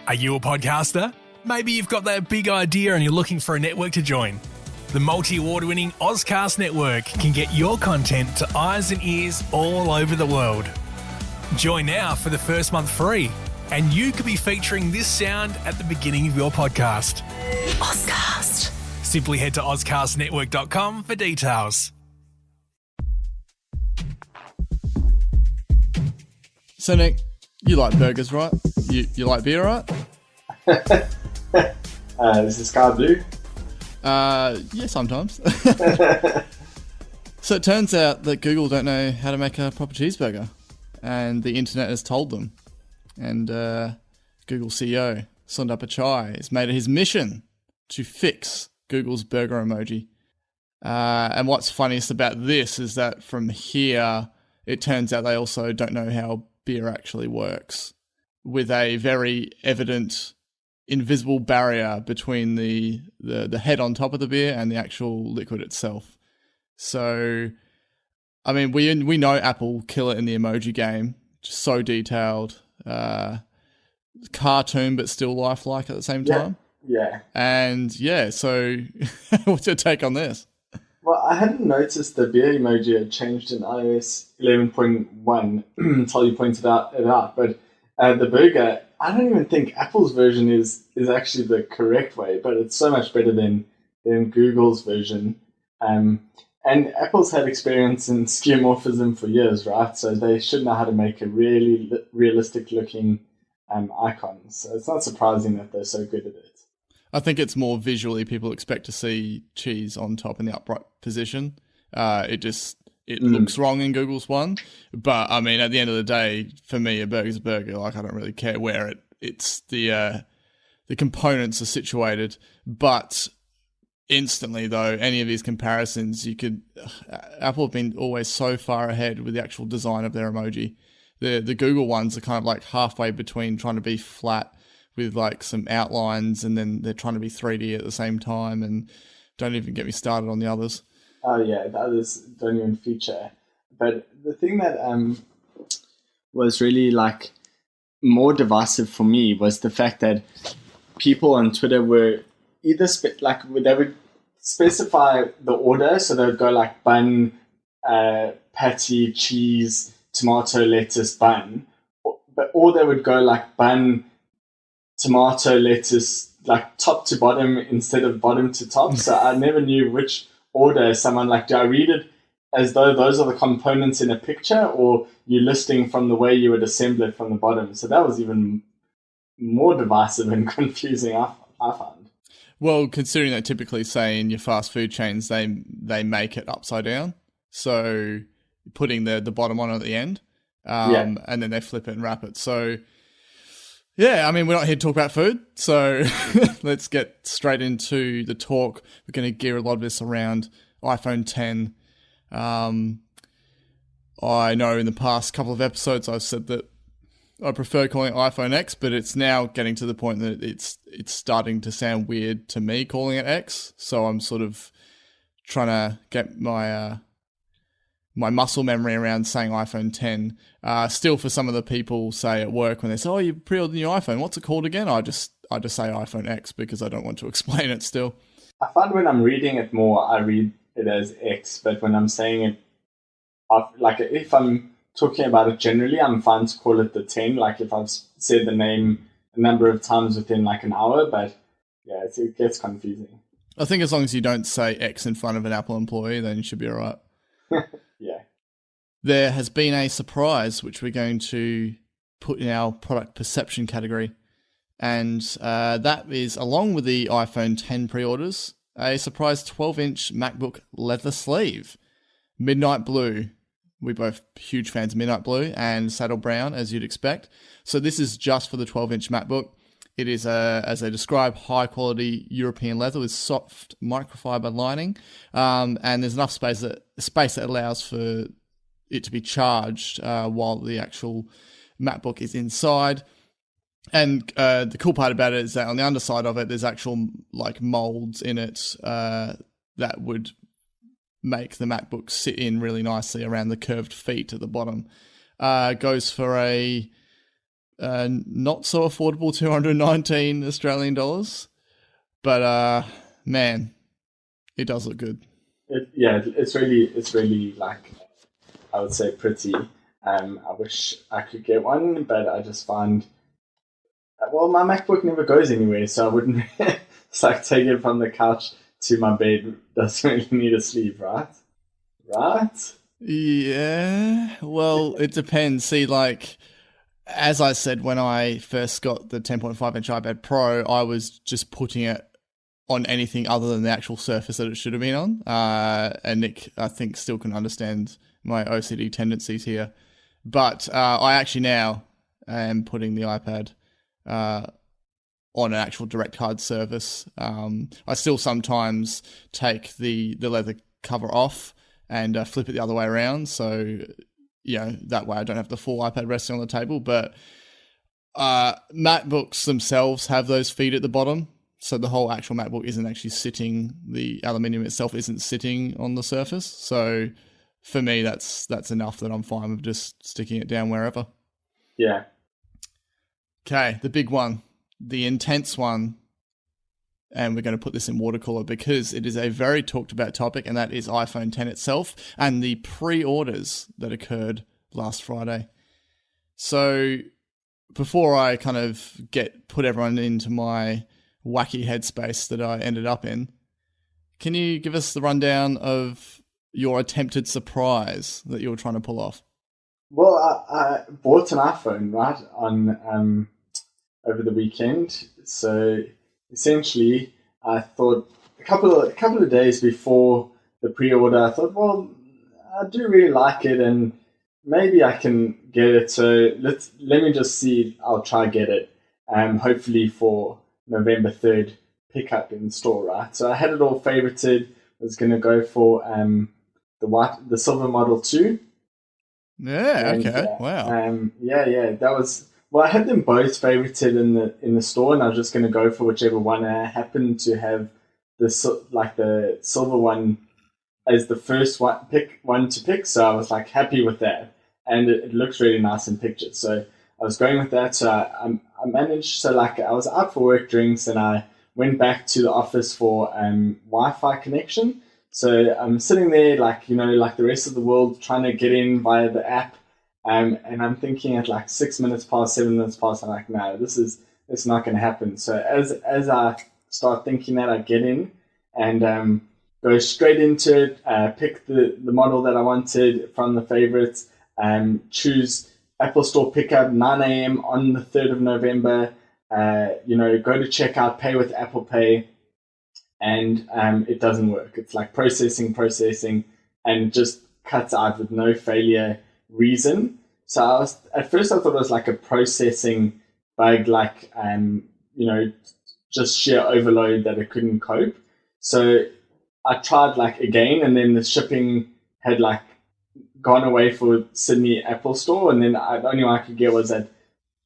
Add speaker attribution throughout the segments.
Speaker 1: Are you a podcaster? Maybe you've got that big idea and you're looking for a network to join. The multi-award-winning Ozcast Network can get your content to eyes and ears all over the world. Join now for the first month free, and you could be featuring this sound at the beginning of your podcast.
Speaker 2: Ozcast.
Speaker 1: Simply head to ozcastnetwork.com for details.
Speaker 3: So Nick, you like burgers, right? You like beer, right?
Speaker 4: Is the sky blue?
Speaker 3: Yeah, sometimes. So it turns out that Google don't know how to make a proper cheeseburger, and the internet has told them. And Google CEO Sundar Pichai has made it his mission to fix Google's burger emoji. And what's funniest about this is that from here, it turns out they also don't know how beer actually works, with a very evident invisible barrier between the head on top of the beer and the actual liquid itself. So, I mean, we know Apple kill it in the emoji game, just so detailed, cartoon but still lifelike at the same time.
Speaker 4: Yeah.
Speaker 3: And yeah, so what's your take on this?
Speaker 4: Well, I hadn't noticed the beer emoji had changed in iOS 11.1 until you pointed it out. But the burger, I don't even think Apple's version is actually the correct way, but it's so much better than Google's version. And Apple's had experience in skeuomorphism for years, right? So they should know how to make a really realistic looking icon. So it's not surprising that they're so good at it.
Speaker 3: I think it's more visually people expect to see cheese on top in the upright position. It looks wrong in Google's one. But I mean, at the end of the day, for me, a burger's a burger. Like, I don't really care where it's the components are situated. But instantly, though, any of these comparisons, Apple have been always so far ahead with the actual design of their emoji. The Google ones are kind of like halfway between trying to be flat with like some outlines, and then they're trying to be 3D at the same time, and don't even get me started on the others.
Speaker 4: Oh yeah, the others don't even feature. But the thing that was really like more divisive for me was the fact that people on Twitter were either they would specify the order, so they would go like bun, patty, cheese, tomato, lettuce, bun, or they would go like bun, tomato, lettuce, like top to bottom instead of bottom to top. So I never knew which order someone do I read it as though those are the components in a picture, or you're listing from the way you would assemble it from the bottom? So that was even more divisive and confusing, I found.
Speaker 3: Well, considering that typically, say, in your fast food chains, they make it upside down. So putting the bottom on at the end, and then they flip it and wrap it. So yeah, I mean, we're not here to talk about food, so let's get straight into the talk. We're going to gear a lot of this around iPhone 10. I know in the past couple of episodes I've said that I prefer calling it iPhone X, but it's now getting to the point that it's starting to sound weird to me calling it X, so I'm sort of trying to get my muscle memory around saying iPhone 10. Still, for some of the people, say at work, when they say, "Oh, you pre-ordered the new iPhone, what's it called again?" I just say iPhone X because I don't want to explain it still.
Speaker 4: I find when I'm reading it more, I read it as X, but when I'm saying it, like if I'm talking about it generally, I'm fine to call it the 10, like if I've said the name a number of times within like an hour, but yeah, it gets confusing.
Speaker 3: I think as long as you don't say X in front of an Apple employee, then you should be all right.
Speaker 4: Yeah.
Speaker 3: There has been a surprise, which we're going to put in our product perception category. And that is, along with the iPhone 10 pre-orders, a surprise 12-inch MacBook leather sleeve. Midnight blue. We're both huge fans of midnight blue, and saddle brown, as you'd expect. So this is just for the 12-inch MacBook. It is, as they describe, high-quality European leather with soft microfiber lining, and there's enough space that allows for it to be charged while the actual MacBook is inside. And the cool part about it is that on the underside of it, there's actual like molds in it that would make the MacBook sit in really nicely around the curved feet at the bottom. Goes for a Not so affordable, 219 Australian dollars. But man, it does look good.
Speaker 4: It's really like, I would say, pretty. I wish I could get one, but I just find, well, my MacBook never goes anywhere, so I wouldn't. It's like taking it from the couch to my bed doesn't really need a sleeve, right? Right?
Speaker 3: Yeah. Well, it depends. See, like, as I said, when I first got the 10.5-inch iPad Pro, I was just putting it on anything other than the actual surface that it should have been on. And Nick, I think, still can understand my OCD tendencies here. But I actually now am putting the iPad on an actual direct card surface. I still sometimes take the leather cover off and flip it the other way around. So, that way I don't have the full iPad resting on the table. But MacBooks themselves have those feet at the bottom. So the whole actual MacBook isn't actually sitting, the aluminium itself isn't sitting on the surface. So for me, that's enough that I'm fine with just sticking it down wherever.
Speaker 4: Yeah.
Speaker 3: Okay, the big one, the intense one. And we're going to put this in watercolor because it is a very talked about topic, and that is iPhone X itself and the pre-orders that occurred last Friday. So before I kind of put everyone into my wacky headspace that I ended up in, can you give us the rundown of your attempted surprise that you were trying to pull off?
Speaker 4: Well, I bought an iPhone, right, on over the weekend. So essentially, I thought a couple of days before the pre-order, I thought, well, I do really like it, and maybe I can get it. So let me just see. I'll try get it. Hopefully for November 3rd pickup in store, right? So I had it all favorited. I was going to go for the silver Model 2.
Speaker 3: Yeah. Okay. Wow.
Speaker 4: That was. Well, I had them both favorited in the store, and I was just going to go for whichever one. And I happened to have the silver one as the first one to pick, so I was like happy with that, and it looks really nice in pictures. So I was going with that. So I managed. So like I was out for work drinks, and I went back to the office for Wi-Fi connection. So I'm sitting there like the rest of the world, trying to get in via the app. And I'm thinking at like 6 minutes past, 7 minutes past, I'm like, no, it's not going to happen. So as I start thinking that, I get in and go straight into it, pick the model that I wanted from the favorites, choose Apple Store pickup 9 a.m. on the 3rd of November, go to checkout, pay with Apple Pay, and it doesn't work. It's like processing, and just cuts out with no failure reason. So at first I thought it was like a processing bug, like just sheer overload that it couldn't cope. So I tried like again, and then the shipping had like gone away for Sydney Apple Store, and then the only one I could get was at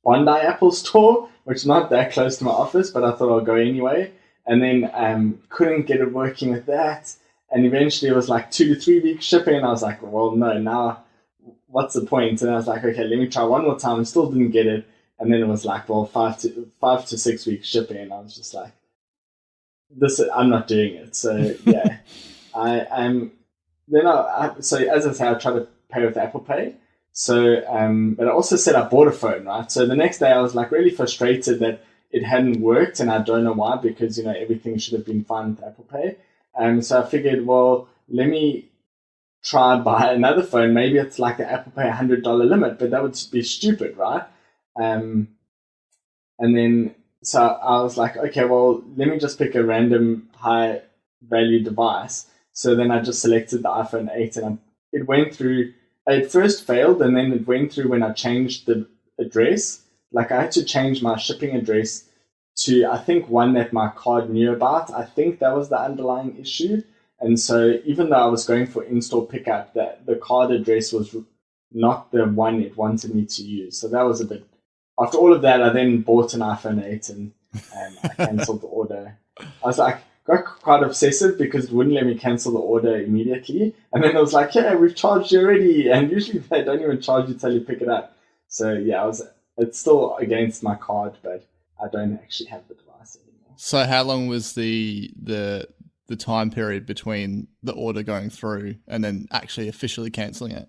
Speaker 4: Bondi Apple Store, which is not that close to my office, but I thought I'll go anyway. And then couldn't get it working with that, and eventually it was like 2 to 3 weeks shipping, and I was like, well, no, now what's the point? And I was like, okay, let me try one more time. And still didn't get it. And then it was like, well, 5 to 6 weeks shipping. And I was just like, I'm not doing it. So yeah, so as I say, I tried to pay with Apple Pay. So, but I also said I bought a phone, right? So the next day I was like really frustrated that it hadn't worked, and I don't know why, because everything should have been fine with Apple Pay. So I figured, well, let me try buy another phone. Maybe it's like the Apple Pay $100 limit, but that would be stupid, right? And then so I was like, okay, well, let me just pick a random high value device. So then I just selected the iPhone 8, and it went through. It first failed, and then it went through when I changed the address. Like I had to change my shipping address to, I think, one that my card knew about. I think that was the underlying issue. And so even though I was going for in-store pickup, the card address was not the one it wanted me to use. So that was a bit... After all of that, I then bought an iPhone 8 and I cancelled the order. I was like, got quite obsessive because it wouldn't let me cancel the order immediately. And then it was like, yeah, we've charged you already. And usually they don't even charge you till you pick it up. So yeah, I was it's still against my card, but I don't actually have the device anymore.
Speaker 3: So how long was the time period between the order going through and then actually officially cancelling it?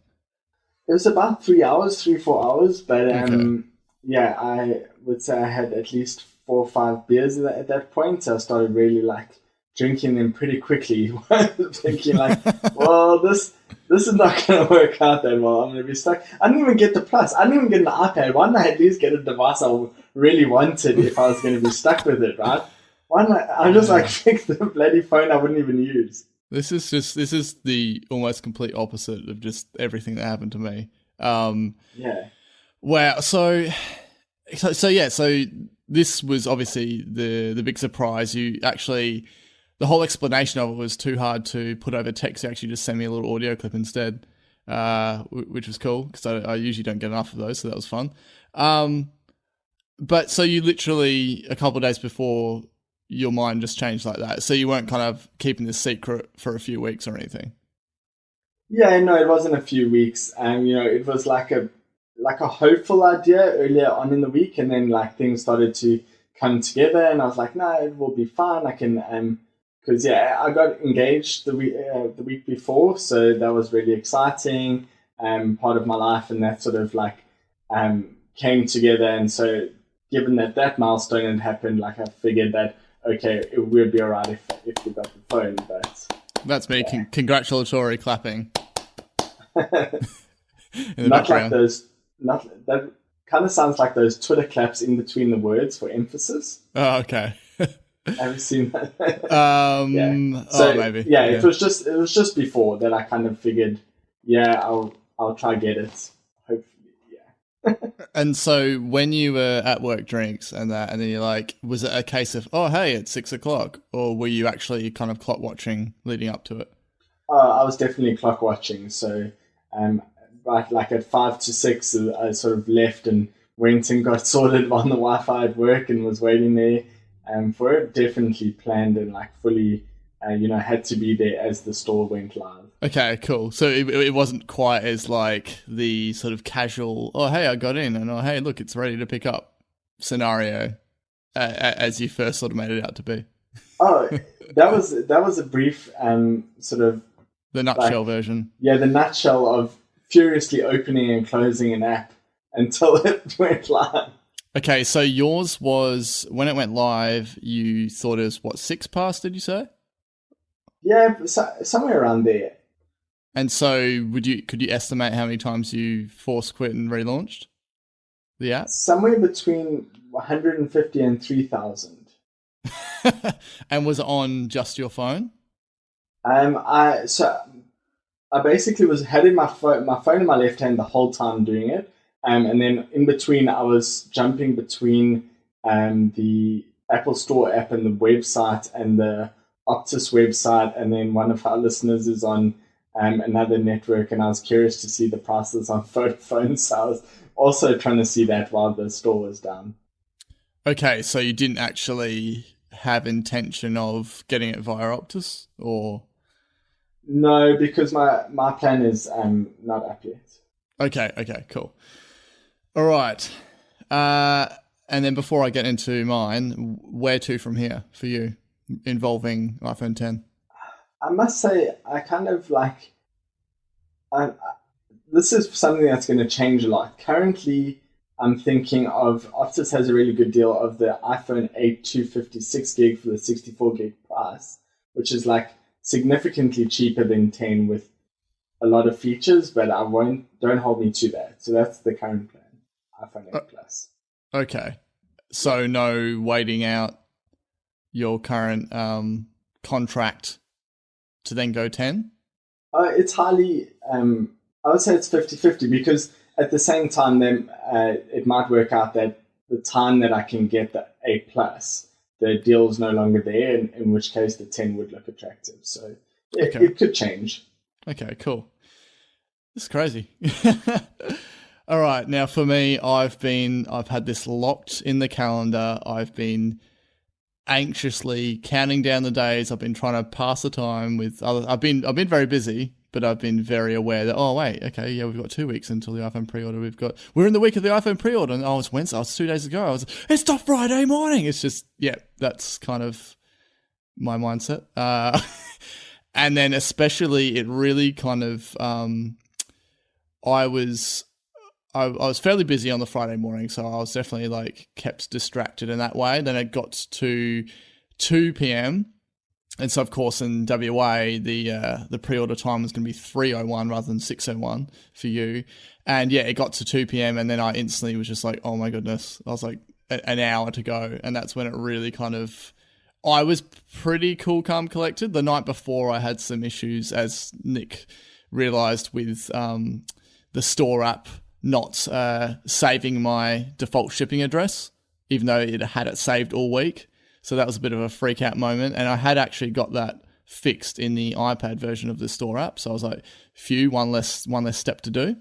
Speaker 4: It was about 3 hours, 3-4 hours, but
Speaker 3: Okay.
Speaker 4: yeah, I would say I had at least 4 or 5 beers at that point. So I started really like drinking them pretty quickly, thinking like, well, this is not going to work out that well. I'm going to be stuck. I didn't even get the Plus. I didn't even get an iPad. Why didn't I at least get a device I really wanted if I was going to be stuck with it, right? Why not? I just like picked the bloody phone I wouldn't even use.
Speaker 3: This is the almost complete opposite of just everything that happened to me.
Speaker 4: Yeah.
Speaker 3: Wow. So this was obviously the big surprise. You actually, the whole explanation of it was too hard to put over text. You actually just sent me a little audio clip instead, which was cool because I usually don't get enough of those, so that was fun. But so you literally a couple of days before, your mind just changed like that. So you weren't kind of keeping this secret for a few weeks or anything.
Speaker 4: Yeah, no, it wasn't a few weeks. It was like a hopeful idea earlier on in the week, and then like things started to come together, and I was like, no, it will be fine. I can, because I got engaged the week before, so that was really exciting, part of my life, and that sort of like came together, and so given that milestone had happened, like I figured that okay, it would be alright if we got the phone, but
Speaker 3: that's me. Yeah. Congratulatory clapping.
Speaker 4: Not like those. That kind of sounds like those Twitter claps in between the words for emphasis.
Speaker 3: Oh, okay.
Speaker 4: Have you seen that?
Speaker 3: Yeah. So maybe.
Speaker 4: Yeah, it was just before that I kind of figured, I'll try get it. Hopefully, yeah.
Speaker 3: And so when you were at work drinks and then you're like, was it a case of, oh hey, it's 6 o'clock, or were you actually kind of clock watching leading up to it?
Speaker 4: I was definitely clock watching. So, right, like at 5 to 6, I sort of left and went and got sorted on the Wi-Fi at work and was waiting there for it. Definitely planned and like fully, had to be there as the store went live.
Speaker 3: Okay, cool. So it wasn't quite as like the sort of casual, oh hey, I got in, and oh hey, look, it's ready to pick up scenario as you first sort of made it out to be.
Speaker 4: Oh, that was a brief sort of
Speaker 3: the nutshell version.
Speaker 4: Yeah, the nutshell of furiously opening and closing an app until it went live.
Speaker 3: Okay, so yours was, when it went live, you thought it was, what, 6 past, did you say?
Speaker 4: Yeah, somewhere around there.
Speaker 3: And so could you estimate how many times you force quit and relaunched the app?
Speaker 4: Somewhere between 150 and 3,000.
Speaker 3: And was it on just your phone?
Speaker 4: I basically had my phone in my left hand the whole time doing it, and then in between I was jumping between the Apple Store app and the website and the Optus website, and then one of our listeners is on another network, and I was curious to see the prices on Vodafone, so I was also trying to see that while the store was down. Okay,
Speaker 3: so you didn't actually have intention of getting it via Optus, or?
Speaker 4: No, because my plan is not up yet.
Speaker 3: Okay, cool. All right. And then before I get into mine, where to from here for you involving iPhone 10?
Speaker 4: I must say, I kind of like... this is something that's going to change a lot. Currently, I'm thinking of... Optus has a really good deal of the iPhone 8 256 gig for the 64 gig price, which is like significantly cheaper than 10 with a lot of features, but don't hold me to that. So that's the current plan, iPhone 8 Plus.
Speaker 3: Okay. So no waiting out your current contract to then go 10?
Speaker 4: It's highly, I would say it's 50-50, because at the same time, then it might work out that the time that I can get the 8 Plus, the deal is no longer there, in which case the 10 would look attractive. So it could change.
Speaker 3: Okay, cool. This is crazy. All right, now for me, I've had this locked in the calendar. I've been anxiously counting down the days. I've been trying to pass the time with other. I've been very busy, but I've been very aware that, oh, wait, okay, yeah, we've got 2 weeks until the iPhone pre-order. We're in the week of the iPhone pre-order, and it's Wednesday, it's 2 days ago. It's not Friday morning. It's just, yeah, that's kind of my mindset. And then especially it really kind of, I was fairly busy on the Friday morning, so I was definitely like kept distracted in that way. Then it got to 2 p.m. And so, of course, in WA, the pre-order time was going to be 3:01 rather than 6:01 for you. And yeah, it got to 2 p.m. and then I instantly was just like, oh my goodness. I was like, an hour to go. And that's when it really kind of, I was pretty cool, calm, collected. The night before I had some issues, as Nick realized, with the store app not saving my default shipping address, even though it had it saved all week. So that was a bit of a freak out moment. And I had actually got that fixed in the iPad version of the store app. So I was like, phew, one less step to do.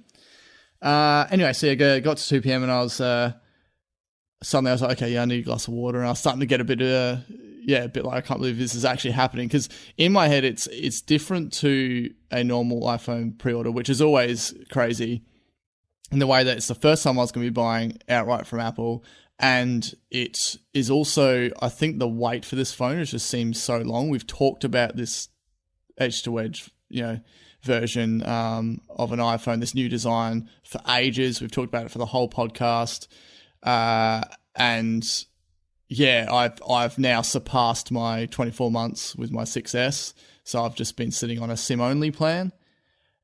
Speaker 3: Anyway, so I got to 2 p.m. and I was suddenly I was like, okay, yeah, I need a glass of water. And I was starting to get a bit like, I can't believe this is actually happening. Because in my head, it's different to a normal iPhone pre-order, which is always crazy in the way that it's the first time I was going to be buying outright from Apple. And it is also, I think the wait for this phone just seems so long. We've talked about this edge-to-edge, version of an iPhone, this new design, for ages. We've talked about it for the whole podcast. And yeah, I've now surpassed my 24 months with my 6S. So I've just been sitting on a SIM-only plan.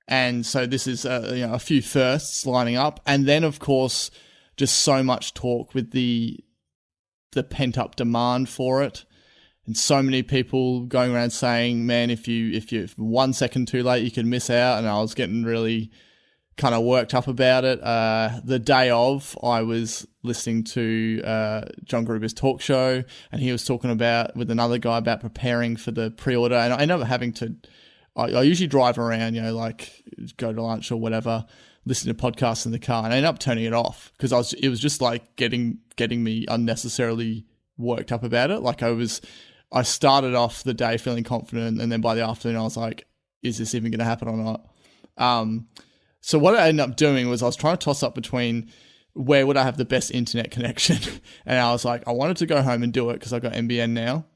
Speaker 3: And so this is a few firsts lining up. And then, of course, just so much talk with the pent-up demand for it. And so many people going around saying, man, if you're 1 second too late, you can miss out. And I was getting really kind of worked up about it. The day of, I was listening to John Gruber's talk show, and he was talking about, with another guy, about preparing for the pre-order. And I ended up having to, I usually drive around, like go to lunch or whatever, listen to podcasts in the car, and I ended up turning it off because it was just like getting me unnecessarily worked up about it. Like I started off the day feeling confident, and then by the afternoon I was like, is this even going to happen or not? So what I ended up doing was I was trying to toss up between where would I have the best internet connection, and I was like, I wanted to go home and do it because I got NBN now.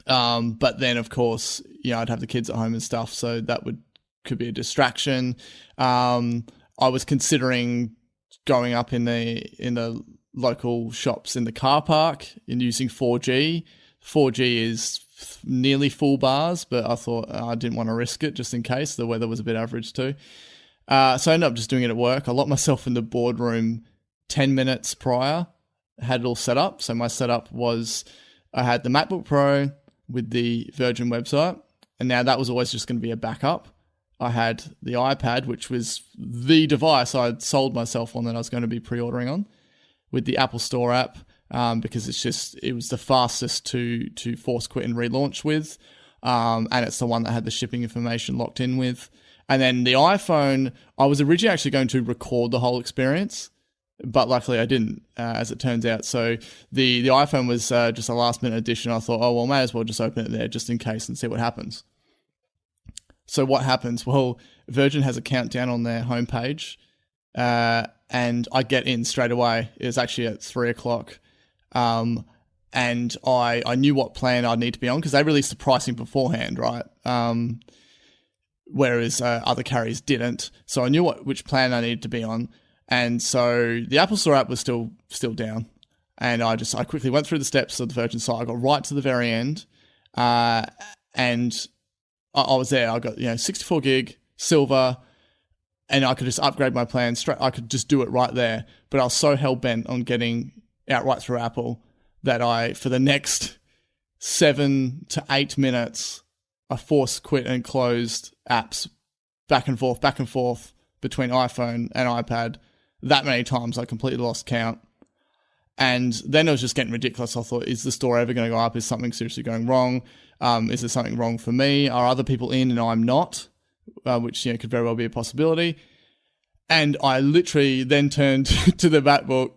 Speaker 3: But then of course, I'd have the kids at home and stuff, so that could be a distraction. I was considering going up in the local shops in the car park and using 4G. 4G is nearly full bars, but I thought I didn't want to risk it just in case. The weather was a bit average too. So I ended up just doing it at work. I locked myself in the boardroom 10 minutes prior, had it all set up. So my setup was, I had the MacBook Pro with the Virgin website, and now that was always just going to be a backup. I had the iPad, which was the device I'd sold myself on that I was going to be pre-ordering on, with the Apple Store app, because it was the fastest to force quit and relaunch with, and it's the one that had the shipping information locked in with. And then the iPhone, I was originally actually going to record the whole experience, but luckily I didn't, as it turns out. So the iPhone was just a last minute addition. I thought, oh, well, may as well just open it there just in case and see what happens. So what happens? Well, Virgin has a countdown on their homepage, and I get in straight away. It was actually at 3:00. And I knew what plan I'd need to be on because they released the pricing beforehand, right? Whereas other carriers didn't. So I knew which plan I needed to be on. And so the Apple Store app was still down. And I quickly went through the steps of the Virgin site. I got right to the very end. And I was there. I got 64 gig, silver, and I could just upgrade my plan straight. I could just do it right there. But I was so hell-bent on getting outright through Apple that for the next 7 to 8 minutes, I forced quit and closed apps back and forth between iPhone and iPad that many times. I completely lost count. And then it was just getting ridiculous. I thought, is the store ever going to go up? Is something seriously going wrong? Is there something wrong for me? Are other people in and I'm not? Which could very well be a possibility. And I literally then turned to the MacBook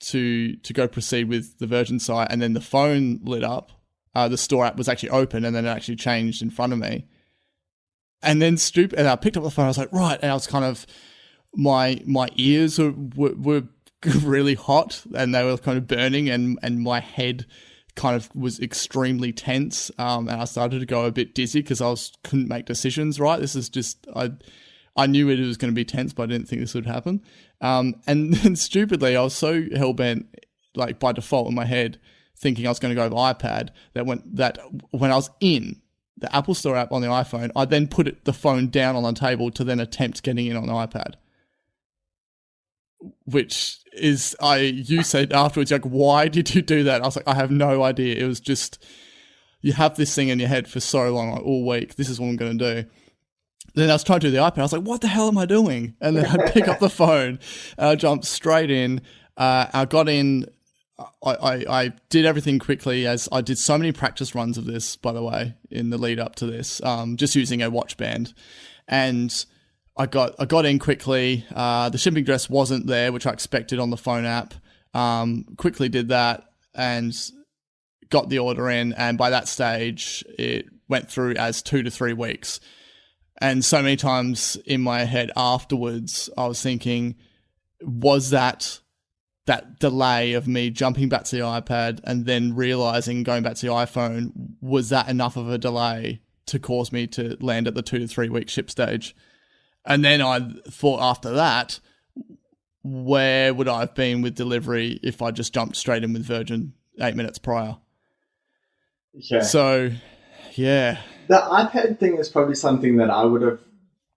Speaker 3: to go proceed with the Virgin site, and then the phone lit up. The store app was actually open, and then it actually changed in front of me. And then and I picked up the phone. I was like, right. And I was kind of, my ears were really hot and they were kind of burning, and my head kind of was extremely tense. And I started to go a bit dizzy because couldn't make decisions, right? This is just, I knew it was going to be tense, but I didn't think this would happen. And then stupidly, I was so hell-bent, like by default in my head, thinking I was going to go with iPad, that when I was in the Apple Store app on the iPhone, I then put the phone down on the table to then attempt getting in on the iPad. Which is, you said afterwards, like, why did you do that? I was like, I have no idea. It was just, you have this thing in your head for so long, like all week, this is what I'm going to do. Then I was trying to do the iPad. I was like, what the hell am I doing? And then I pick up the phone, and I jumped straight in. I got in. I did everything quickly, as I did so many practice runs of this, by the way, in the lead up to this, just using a watch band. And I got in quickly. The shipping address wasn't there, which I expected on the phone app. Quickly did that and got the order in. And by that stage, it went through as 2 to 3 weeks. And so many times in my head afterwards, I was thinking, was that delay of me jumping back to the iPad and then realizing going back to the iPhone, was that enough of a delay to cause me to land at the 2 to 3 week ship stage? And then I thought after that, where would I have been with delivery if I just jumped straight in with Virgin 8 minutes prior?
Speaker 4: Yeah.
Speaker 3: So, yeah.
Speaker 4: The iPad thing is probably something that I would have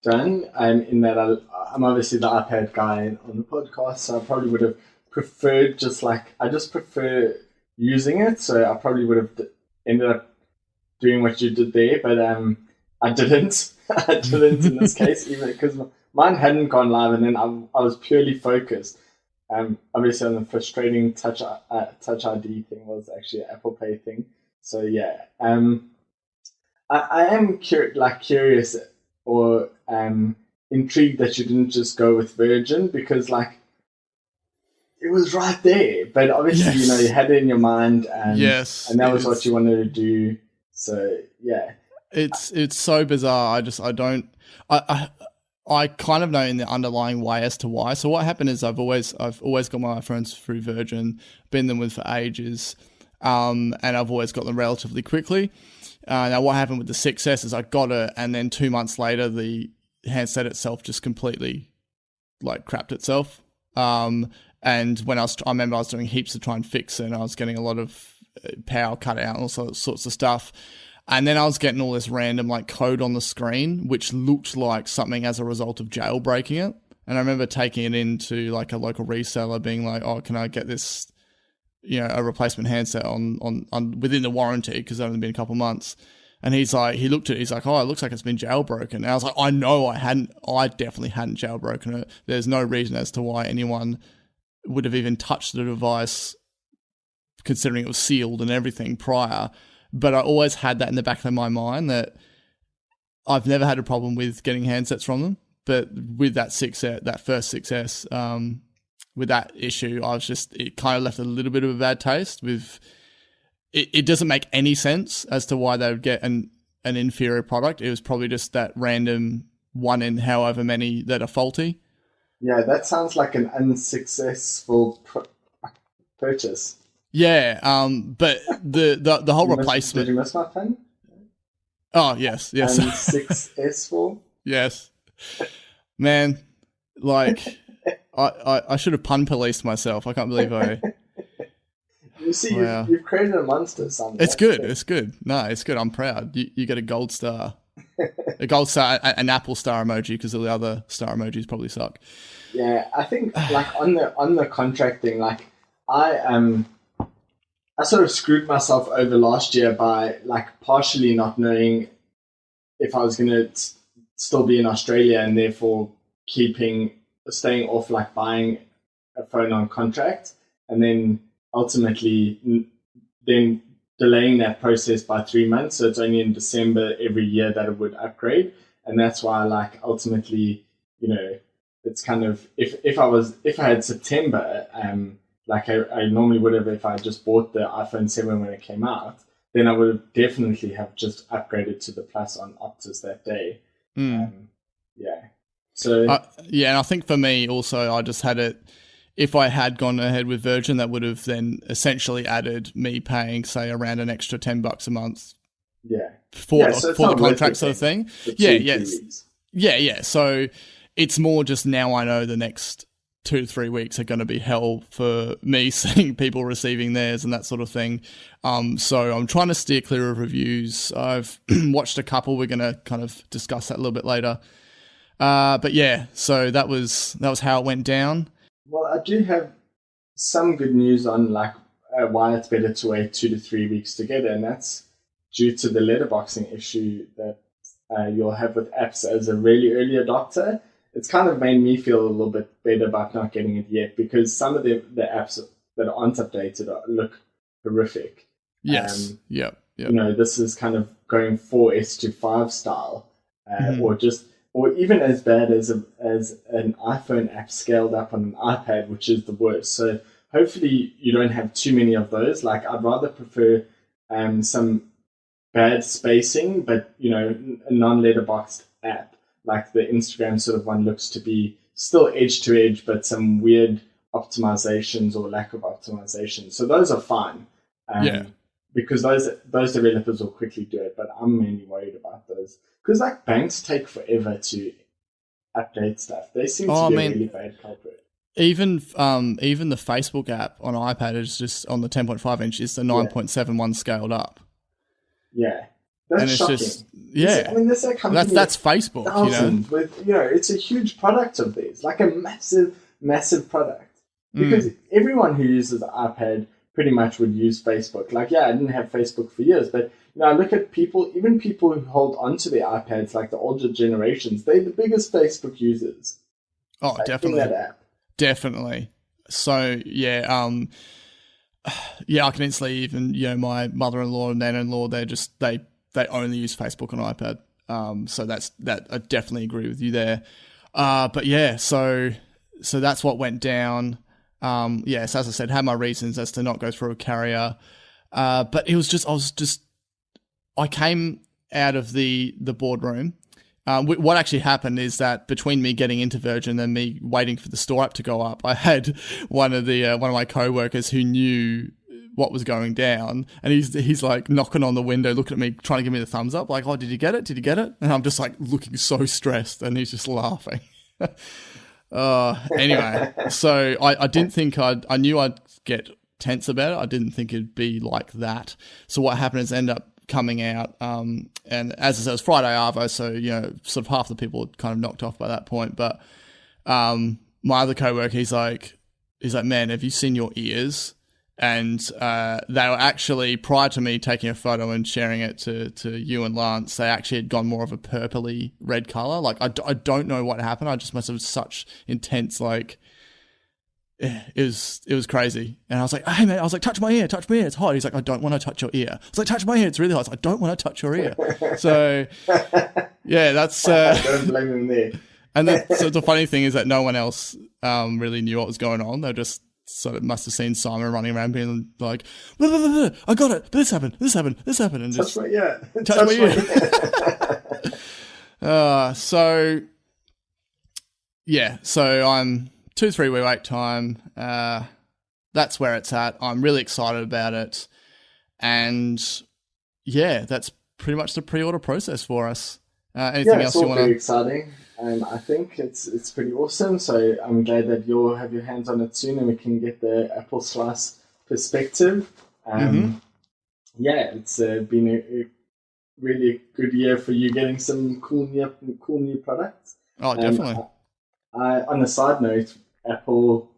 Speaker 4: done. In that I'm obviously the iPad guy on the podcast, so I probably would have preferred I just prefer using it. So I probably would have ended up doing what you did there, but I didn't. I didn't in this case, even because mine hadn't gone live, and then I was purely focused. Obviously, on the frustrating Touch ID thing was actually an Apple Pay thing. So yeah, I am curious or intrigued that you didn't just go with Virgin, because it was right there. But obviously,
Speaker 3: yes.
Speaker 4: You had it in your mind, and that was
Speaker 3: is.
Speaker 4: what you wanted to do. So yeah.
Speaker 3: It's so bizarre. I kind of know in the underlying way as to why. So what happened is I've always got my iPhones through Virgin, been them with for ages, and I've always got them relatively quickly. Now what happened with the 6S is I got it, and then 2 months later the handset itself just completely crapped itself. And when I remember I was doing heaps to try and fix it, and I was getting a lot of power cut out and all sorts of stuff. And then I was getting all this random code on the screen, which looked like something as a result of jailbreaking it. And I remember taking it into a local reseller, being like, "Oh, can I get this, a replacement handset on within the warranty?" Because it's only been a couple months. And he looked at it, he's like, "Oh, it looks like it's been jailbroken." And I was like, "I know I definitely hadn't jailbroken it. There's no reason as to why anyone would have even touched the device, considering it was sealed and everything prior." But I always had that in the back of my mind, that I've never had a problem with getting handsets from them. But with that first 6S, with that issue, it kind of left a little bit of a bad taste. It doesn't make any sense as to why they would get an inferior product. It was probably just that random one in however many that are faulty.
Speaker 4: Yeah, that sounds like an unsuccessful purchase.
Speaker 3: Yeah, but the whole replacement.
Speaker 4: Did you miss my pen?
Speaker 3: Oh, yes.
Speaker 4: Unsuccessful?
Speaker 3: Yes. Man, I should have pun policed myself. I can't believe I...
Speaker 4: You see, wow. You've created a monster, son.
Speaker 3: It's good. It's good. No, it's good. I'm proud. You get a gold star. A gold star, an Apple star emoji, because all the other star emojis probably suck.
Speaker 4: Yeah, I think on the contract thing, I sort of screwed myself over last year by partially not knowing if I was going to still be in Australia, and therefore staying off buying a phone on contract, and then ultimately then delaying that process by 3 months. So it's only in December every year that it would upgrade. And that's why ultimately, it's kind of, if I had September, I normally would have, if I just bought the iPhone 7 when it came out, then I would have definitely have just upgraded to the Plus on Optus that day. Yeah. So
Speaker 3: and I think for me also, I just had it. If I had gone ahead with Virgin, that would have then essentially added me paying, say, around an extra $10 a month. For the contract sort of thing. Yeah. So it's more just now I know the next 2 to 3 weeks are going to be hell for me seeing people receiving theirs and that sort of thing. So I'm trying to steer clear of reviews. I've watched a couple. We're going to kind of discuss that a little bit later. But yeah, so that was how it went down.
Speaker 4: Well, I do have some good news on why it's better to wait 2 to 3 weeks to get it, and that's due to the letterboxing issue that you'll have with apps as a really early adopter. It's kind of made me feel a little bit better about not getting it yet, because some of the apps that aren't updated look horrific.
Speaker 3: Yes. Yep.
Speaker 4: This is kind of going 4S to 5 style, or even as bad as an iPhone app scaled up on an iPad, which is the worst. So hopefully you don't have too many of those. I'd rather prefer some bad spacing, but a non-letterboxed app. Like the Instagram sort of one looks to be still edge to edge, but some weird optimizations or lack of optimization. So those are fine. Because those developers will quickly do it, but I'm mainly worried about those. Because banks take forever to update stuff. They seem to be a really bad culprit.
Speaker 3: Even the Facebook app on iPad is just on the 10.5 inch is the 9.71 scaled up.
Speaker 4: Yeah. That's shocking. There's a company
Speaker 3: that's Facebook,
Speaker 4: with, it's a huge product of theirs, like a massive, massive product. Because everyone who uses the iPad pretty much would use Facebook. I didn't have Facebook for years, but I look at even people who hold onto their iPads, like the older generations, they're the biggest Facebook users.
Speaker 3: Oh, definitely.
Speaker 4: In that app.
Speaker 3: Definitely. So, I can instantly even, my mother-in-law and nana-in-law, they only use Facebook on iPad. So that I definitely agree with you there. But yeah, so that's what went down. Yes, as I said, had my reasons as to not go through a carrier. But it was I came out of the boardroom. What actually happened is that between me getting into Virgin and me waiting for the store app to go up, I had one of my co-workers who knew what was going down, and he's like knocking on the window, looking at me, trying to give me the thumbs up, like, "Oh, did you get it? Did you get it?" And I'm just like looking so stressed, and he's just laughing. Anyway, so I didn't think I knew I'd get tense about it. I didn't think it'd be like that. So what happened is end up coming out, and as I said, it was Friday Arvo, so sort of half the people had kind of knocked off by that point. But my other coworker, he's like, "Man, have you seen your ears?" And they were actually, prior to me taking a photo and sharing it to you and Lance, they actually had gone more of a purpley red color. I don't know what happened. I just must have such intense, it was crazy. And I was like, "Hey, man," I was like, touch my ear, it's hot." He's like, "I don't want to touch your ear." I was like, "Touch my ear, it's really hot." I was like, "I don't want to touch your ear." So, yeah, that's...
Speaker 4: don't blame him there.
Speaker 3: And so the funny thing is that no one else really knew what was going on. They just sort of must have seen Simon running around being like, "Blah, blah, blah, blah, I got it, but this happened, and just
Speaker 4: touch my ear.
Speaker 3: Touch my ear. So I'm 2-3 week wait time. That's where it's at. I'm really excited about it, and that's pretty much the pre-order process for us. Anything else you want to?
Speaker 4: Very exciting. I think it's pretty awesome. So I'm glad that you'll have your hands on it soon, and we can get the Apple Slice perspective. It's been a really good year for you, getting some cool new products.
Speaker 3: Oh, definitely.
Speaker 4: On a side note, Apple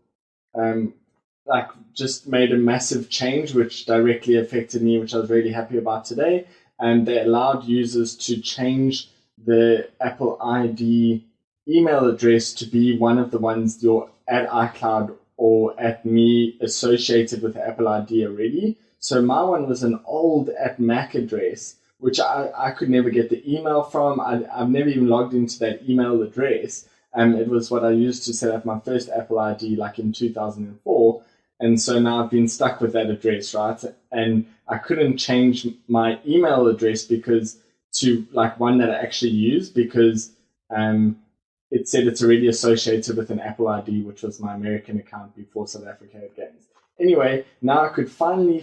Speaker 4: just made a massive change which directly affected me, which I was really happy about today. And they allowed users to change the Apple ID email address to be one of the ones you're at iCloud or at Me associated with the Apple ID already. So my one was an old at Mac address, which I could never get the email from. I've never even logged into that email address. It was what I used to set up my first Apple ID in 2004. And so now I've been stuck with that address, right? And I couldn't change my email address because to like one that I actually use because it said it's already associated with an Apple ID, which was my American account before South Africa had games. Anyway, now I could finally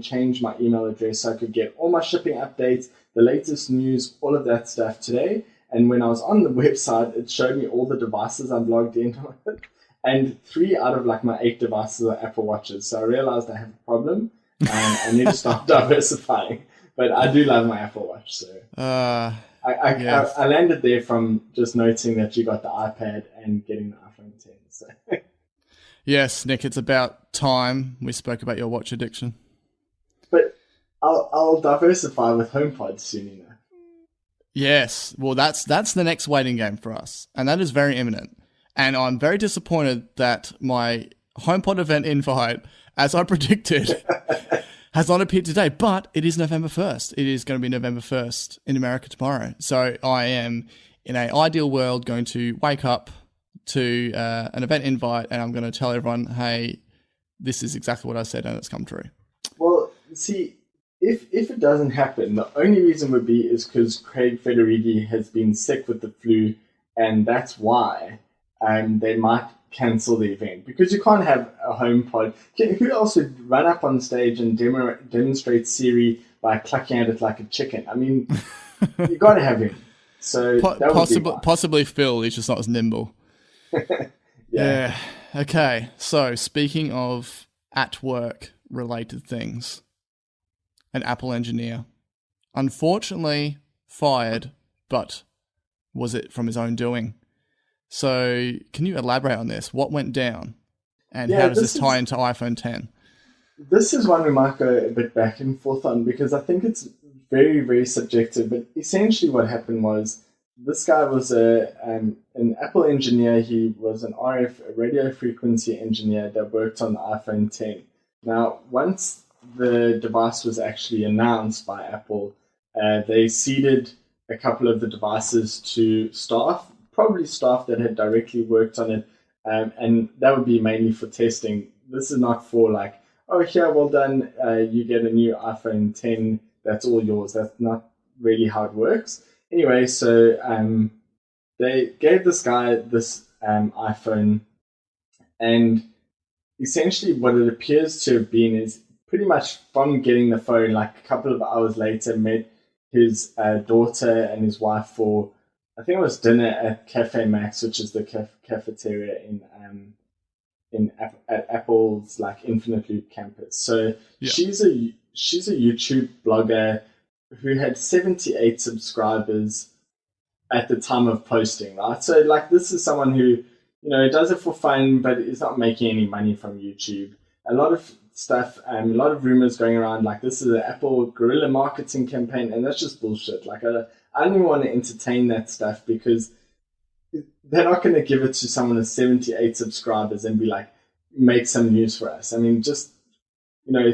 Speaker 4: change my email address so I could get all my shipping updates, the latest news, all of that stuff today. And when I was on the website, it showed me all the devices I'm logged in with. And 3 out of like my 8 devices are Apple Watches. So I realized I have a problem and I need to start diversifying. But I do love my Apple Watch. So I landed there from just noticing that you got the iPad and getting the iPhone 10. So.
Speaker 3: Yes, Nick, it's about time we spoke about your watch addiction.
Speaker 4: But I'll diversify with HomePod soon enough.
Speaker 3: Yes, well, that's the next waiting game for us, and that is very imminent. And I'm very disappointed that my HomePod event invite, as I predicted, has not appeared today, but it is November 1st. It is going to be November 1st in America tomorrow. So I am, in an ideal world, going to wake up to an event invite and I'm going to tell everyone, hey, this is exactly what I said and it's come true. Well,
Speaker 4: see, if it doesn't happen, the only reason would be is because Craig Federighi has been sick with the flu and that's why they might cancel the event because you can't have a HomePod. Who else would run up on stage and demonstrate Siri by clucking at it like a chicken? I mean, you got to have him. So
Speaker 3: possibly Phil, he's just not as nimble. Yeah. Okay. So speaking of at work related things, an Apple engineer, unfortunately fired, but was it from his own doing? So can you elaborate on this? What went down and how does this tie into iPhone 10?
Speaker 4: This is one we might go a bit back and forth on because I think it's very, very subjective. But essentially what happened was this guy was an Apple engineer. He was an RF radio frequency engineer that worked on the iPhone 10. Now, once the device was actually announced by Apple, they ceded a couple of the devices to staff, probably staff that had directly worked on it, and that would be mainly for testing. This is not for like, oh, here, well done, you get a new iPhone 10, that's all yours. That's not really how it works. Anyway, so they gave this guy this iPhone, and essentially what it appears to have been is pretty much from getting the phone, like a couple of hours later, met his daughter and his wife for, I think it was dinner at Cafe Max, which is the cafeteria at Apple's like Infinite Loop campus. So she's a YouTube blogger who had 78 subscribers at the time of posting, right? So like this is someone who, does it for fun, but is not making any money from YouTube. A lot of stuff, a lot of rumors going around, like this is an Apple guerrilla marketing campaign, and that's just bullshit. Like I don't even want to entertain that stuff because they're not going to give it to someone with 78 subscribers and be like, make some news for us. I mean, just,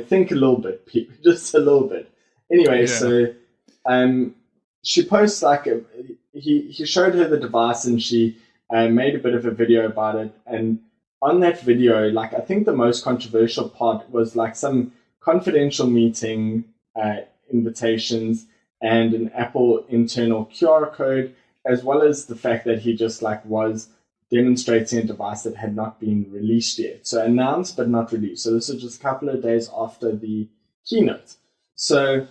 Speaker 4: think a little bit, people, just a little bit. Anyway, so she posts like he showed her the device and she made a bit of a video about it. And on that video, like I think the most controversial part was like some confidential meeting invitations and an Apple internal QR code, as well as the fact that he just like was demonstrating a device that had not been released yet. So announced but not released. So this was just a couple of days after the keynote. So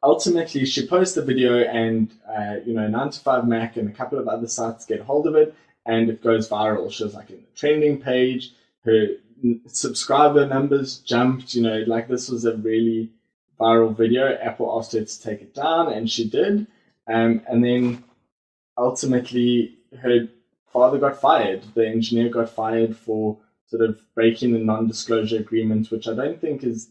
Speaker 4: ultimately, she posts the video and, 9to5Mac and a couple of other sites get hold of it and it goes viral. She was like in the trending page, her subscriber numbers jumped, like this was a really viral video. Apple asked her to take it down and she did. And then ultimately her father got fired. The engineer got fired for sort of breaking the non-disclosure agreement, which I don't think is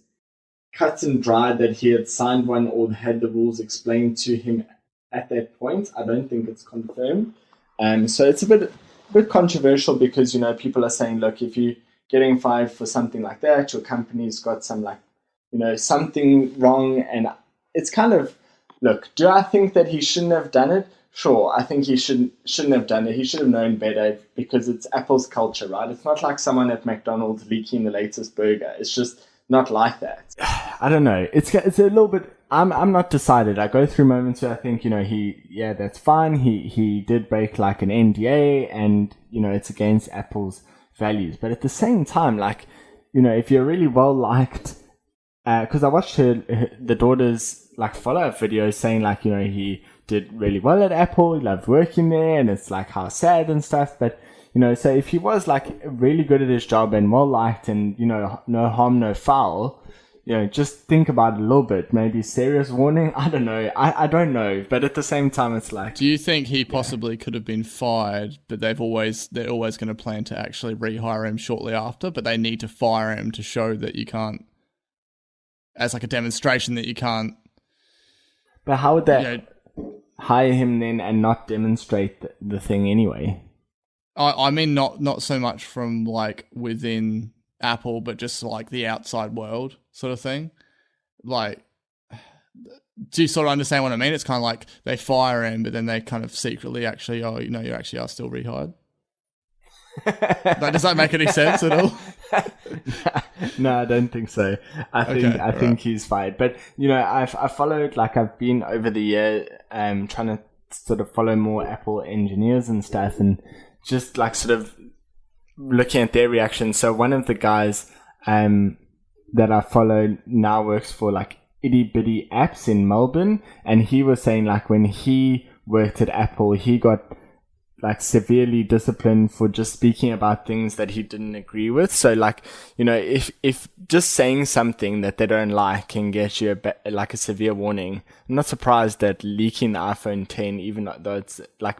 Speaker 4: cut and dried that he had signed one or had the rules explained to him at that point. I don't think it's confirmed. So it's a bit controversial because, people are saying, look, if you're getting fired for something like that, your company's got some something wrong. And it's kind of, look, do I think that he shouldn't have done it? Sure, I think he shouldn't have done it. He should have known better because it's Apple's culture, right? It's not like someone at McDonald's leaking the latest burger. It's just not like that.
Speaker 2: I don't know. It's a little bit. I'm not decided. I go through moments where I think, that's fine. He did break like an NDA, and it's against Apple's values. But at the same time, like, if you're really well liked, because I watched the daughter's like follow-up videos saying like, he did really well at Apple, he loved working there, and it's like how sad and stuff. But so if he was like really good at his job and well liked, and no harm, no foul, just think about it a little bit. Maybe serious warning. I don't know. I don't know. But at the same time, it's like,
Speaker 3: do you think he possibly could have been fired, but they're always going to plan to actually rehire him shortly after, but they need to fire him to show that you can't, as like a demonstration that you can't.
Speaker 2: But how would they hire him then and not demonstrate the thing anyway?
Speaker 3: I mean, not so much from like within Apple, but just like the outside world sort of thing. Like, do you sort of understand what I mean? It's kind of like they fire him, but then they kind of secretly actually, you actually are still rehired. Does that make any sense at all?
Speaker 2: No, I don't think so. I think he's fired. But I followed, like, I've been over the year trying to sort of follow more Apple engineers and stuff, and just like sort of looking at their reactions. So one of the guys that I follow now works for like itty bitty apps in Melbourne, and he was saying like when he worked at Apple, he got like severely disciplined for just speaking about things that he didn't agree with. So like, if just saying something that they don't like can get you like a severe warning, I'm not surprised that leaking the iPhone 10, even though it's like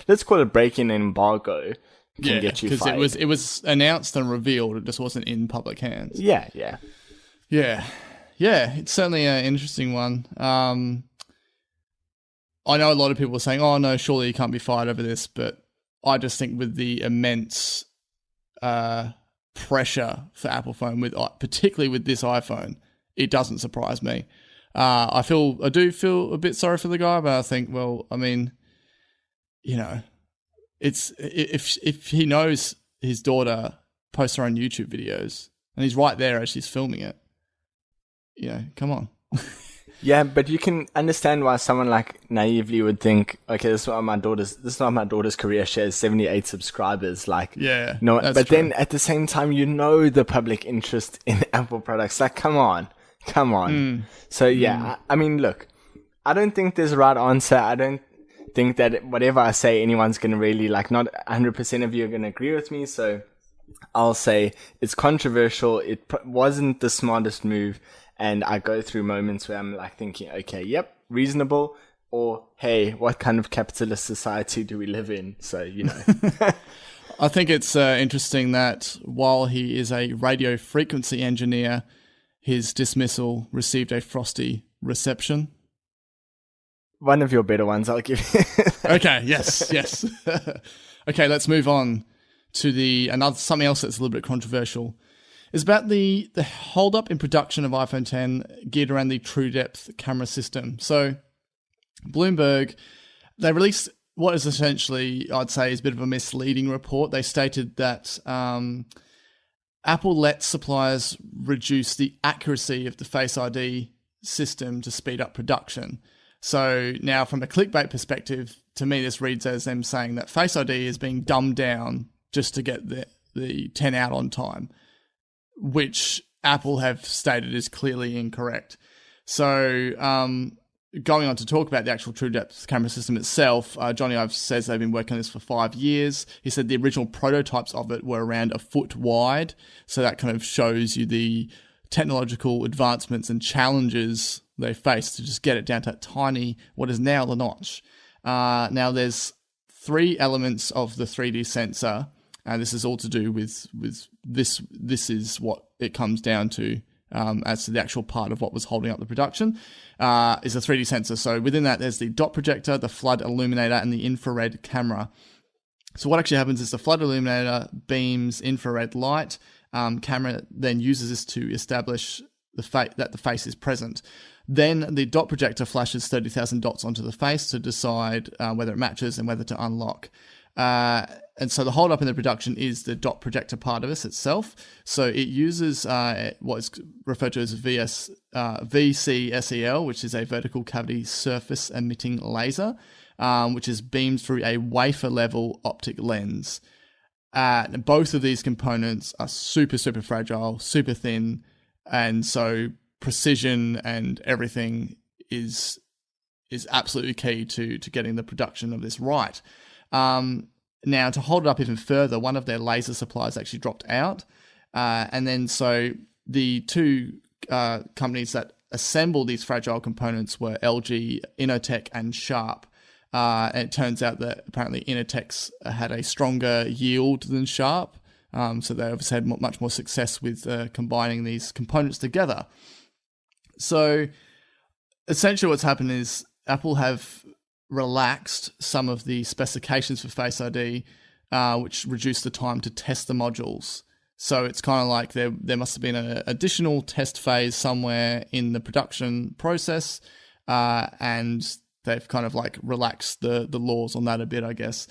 Speaker 2: let's call it breaking an embargo, can get you fired.
Speaker 3: Because it was announced and revealed, it just wasn't in public hands.
Speaker 2: Yeah.
Speaker 3: It's certainly an interesting one. I know a lot of people are saying, oh, no, surely you can't be fired over this. But I just think with the immense pressure for Apple phone, particularly with this iPhone, it doesn't surprise me. I do feel a bit sorry for the guy, but I think, well, I mean, it's if he knows his daughter posts her own YouTube videos and he's right there as she's filming it, come on.
Speaker 2: Yeah, but you can understand why someone like naively would think, okay, this is not my daughter's career. She has 78 subscribers. Like,
Speaker 3: yeah,
Speaker 2: no, but true. Then at the same time, the public interest in Apple products. Like, come on. So yeah, I mean, look, I don't think there's a right answer. I don't think that whatever I say, anyone's going to really like, not 100% of you are going to agree with me. So I'll say it's controversial. It wasn't the smartest move. And I go through moments where I'm like thinking, okay, yep, reasonable. Or, hey, what kind of capitalist society do we live in? So,
Speaker 3: I think it's interesting that while he is a radio frequency engineer, his dismissal received a frosty reception.
Speaker 2: One of your better ones, I'll give you.
Speaker 3: Okay, yes. Okay, let's move on to something else that's a little bit controversial. Is about the hold-up in production of iPhone 10 geared around the True Depth camera system. So, Bloomberg, they released what is essentially, I'd say, is a bit of a misleading report. They stated that Apple lets suppliers reduce the accuracy of the Face ID system to speed up production. So now, from a clickbait perspective, to me, this reads as them saying that Face ID is being dumbed down just to get the 10 out on time, which Apple have stated is clearly incorrect. So going on to talk about the actual True Depth camera system itself, Johnny Ive says they've been working on this for 5 years. He said the original prototypes of it were around a foot wide. So that kind of shows you the technological advancements and challenges they faced to just get it down to that tiny, what is now the notch. Now there's 3 elements of the 3D sensor. This is all to do with this. This is what it comes down to as to the actual part of what was holding up the production, is a 3D sensor. So within that, there's the dot projector, the flood illuminator, and the infrared camera. So what actually happens is the flood illuminator beams infrared light. Camera then uses this to establish that the face is present. Then the dot projector flashes 30,000 dots onto the face to decide whether it matches and whether to unlock. And so the hold up in the production is the dot projector part of this itself. So it uses what is referred to as VCSEL, which is a vertical cavity surface emitting laser, which is beamed through a wafer level optic lens. Both of these components are super, super fragile, super thin, and so precision and everything is absolutely key to getting the production of this right. Now, to hold it up even further, one of their laser supplies actually dropped out, and then so the two companies that assemble these fragile components were LG, Inotech, and Sharp. And it turns out that apparently Inotech's had a stronger yield than Sharp, so they obviously had much more success with combining these components together. So essentially what's happened is Apple have relaxed some of the specifications for Face ID, which reduced the time to test the modules. So it's kind of like there must have been an additional test phase somewhere in the production process, and they've kind of like relaxed the laws on that a bit, I guess,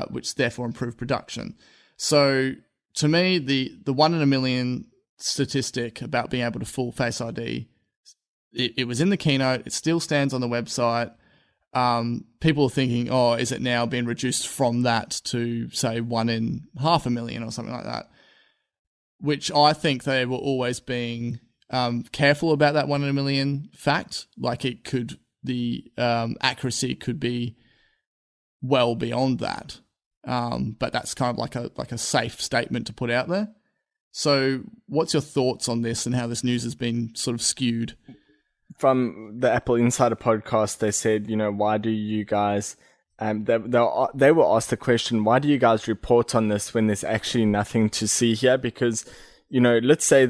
Speaker 3: which therefore improved production. So to me, the 1 in a million statistic about being able to fool Face ID, it was in the keynote. It still stands on the website. People are thinking, oh, is it now being reduced from that to, say, 1 in 500,000 or something like that? Which I think they were always being careful about that 1 in a million fact. Like the accuracy could be well beyond that. But that's kind of like a safe statement to put out there. So what's your thoughts on this and how this news has been sort of skewed?
Speaker 2: From the Apple Insider podcast, they said, why do you guys, they were asked the question, why do you guys report on this when there's actually nothing to see here? Because, let's say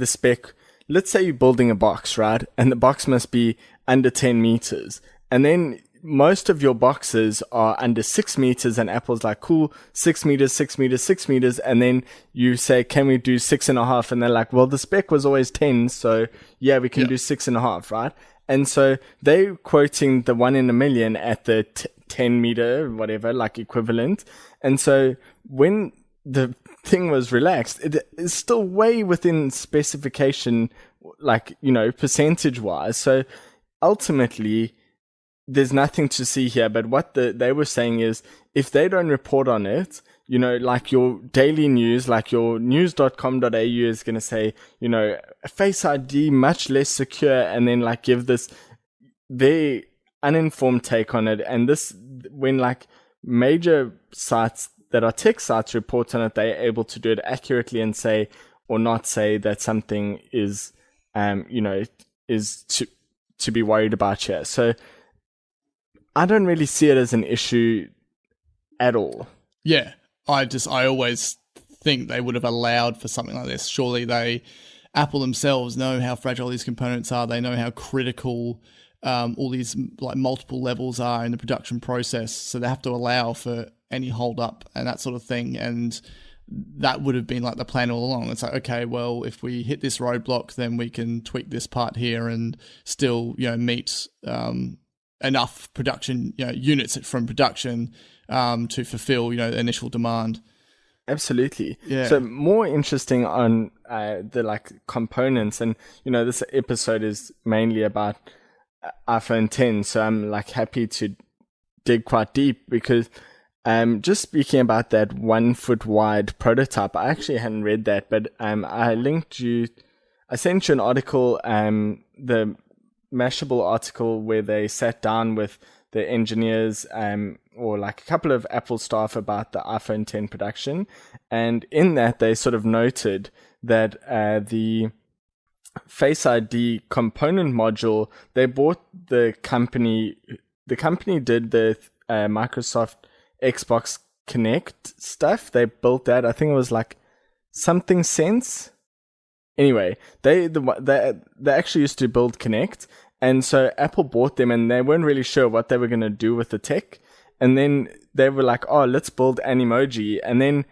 Speaker 2: you're building a box, right? And the box must be under 10 meters. And then most of your boxes are under 6 meters, and Apple's like, cool, 6 meters, 6 meters, 6 meters. And then you say, can we do 6.5? And they're like, well, the spec was always 10. So yeah, we can do 6.5, right? And so they're quoting the 1 in a million at the 10 meter, whatever, like equivalent. And so when the thing was relaxed, it is still way within specification, like, percentage wise. So ultimately, there's nothing to see here. But what they were saying is, if they don't report on it, like your daily news, like your news.com.au is going to say, Face ID much less secure, and then like give this very uninformed take on it. And this, when like major sites that are tech sites report on it, they're able to do it accurately and say, or not say that something is, is to be worried about here. So I don't really see it as an issue at all.
Speaker 3: Yeah. I always think they would have allowed for something like this. Surely Apple themselves know how fragile these components are. They know how critical all these like multiple levels are in the production process. So they have to allow for any hold up and that sort of thing. And that would have been like the plan all along. It's like, okay, well, if we hit this roadblock, then we can tweak this part here and still, meet enough production, units from production to fulfill, initial demand.
Speaker 2: Absolutely.
Speaker 3: Yeah.
Speaker 2: So more interesting on the like components, and this episode is mainly about iPhone 10. So I'm like happy to dig quite deep, because just speaking about that 1 foot wide prototype, I actually hadn't read that, but I sent you an article, the Mashable article, where they sat down with the engineers or like a couple of Apple staff about the iPhone 10 production. And in that, they sort of noted that the Face ID component module, they bought the company did the Microsoft Xbox Connect stuff. They built that. I think it was like something Sense. Anyway, they actually used to build Connect. And so Apple bought them, and they weren't really sure what they were going to do with the tech. And then they were like, oh, let's build Animoji. And then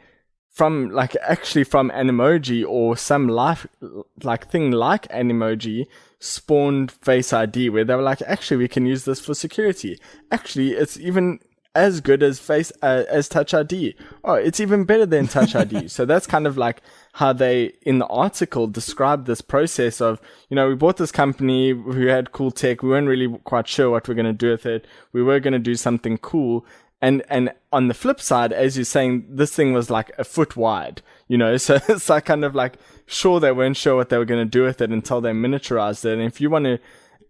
Speaker 2: from Animoji or some thing like Animoji spawned Face ID, where they were like, actually, we can use this for security. Actually, it's even as good as as Touch ID. Oh, it's even better than Touch ID. So that's kind of like how they, in the article, described this process of, we bought this company who had cool tech. We weren't really quite sure what we're going to do with it. We were going to do something cool. And on the flip side, as you're saying, this thing was like a foot wide, so it's like kind of like, sure, they weren't sure what they were going to do with it until they miniaturized it. And if you want to,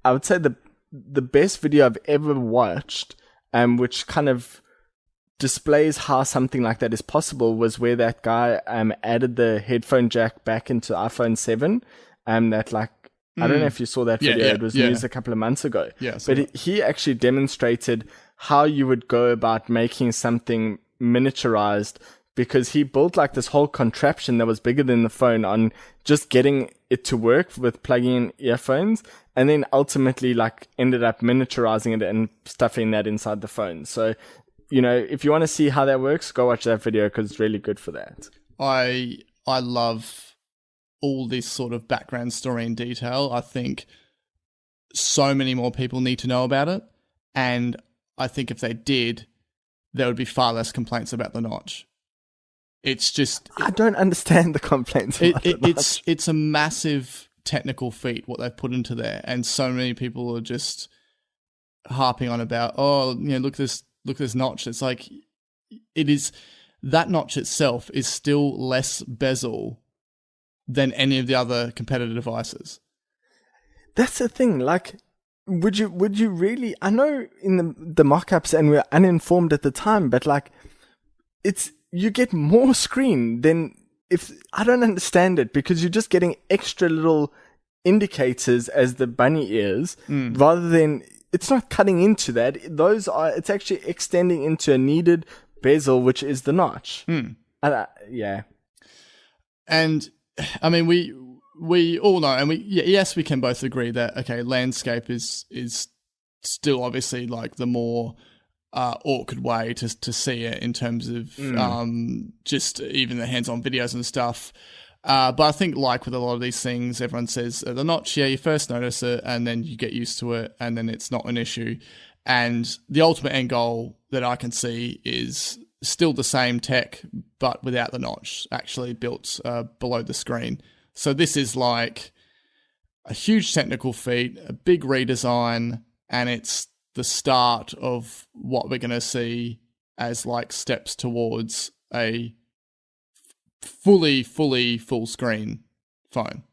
Speaker 2: I would say the best video I've ever watched, which kind of displays how something like that is possible, was where that guy added the headphone jack back into iPhone 7. That like, I don't know if you saw that video. It was news a couple of months ago.
Speaker 3: Yeah,
Speaker 2: but he actually demonstrated how you would go about making something miniaturized, because he built like this whole contraption that was bigger than the phone on just getting it to work with plugging in earphones, and then ultimately like ended up miniaturizing it and stuffing that inside the phone. So, if you want to see how that works, go watch that video because it's really good for that.
Speaker 3: I love all this sort of background story and detail. I think so many more people need to know about it, and I think if they did, there would be far less complaints about the notch. It's just,
Speaker 2: I don't understand the complaints about the notch.
Speaker 3: It's a massive technical feat what they've put into there, and so many people are just harping on about, look at this notch. It's like, it is, that notch itself is still less bezel than any of the other competitor devices.
Speaker 2: That's the thing. Like, would you really? I know in the mock-ups, and we're uninformed at the time, but like, you get more screen than I don't understand it, because you're just getting extra little indicators as the bunny ears, rather than, it's not cutting into that. It's actually extending into a needed bezel, which is the notch. Yeah.
Speaker 3: And I mean, we all know, and yes, we can both agree that, okay, landscape is still obviously like the more awkward way to see it in terms of just even the hands-on videos and stuff. But I think, like with a lot of these things, everyone says the notch, you first notice it and then you get used to it and then it's not an issue. And the ultimate end goal that I can see is still the same tech, but without the notch, actually built below the screen. So this is like a huge technical feat, a big redesign, and it's the start of what we're going to see as like steps towards a full screen phone.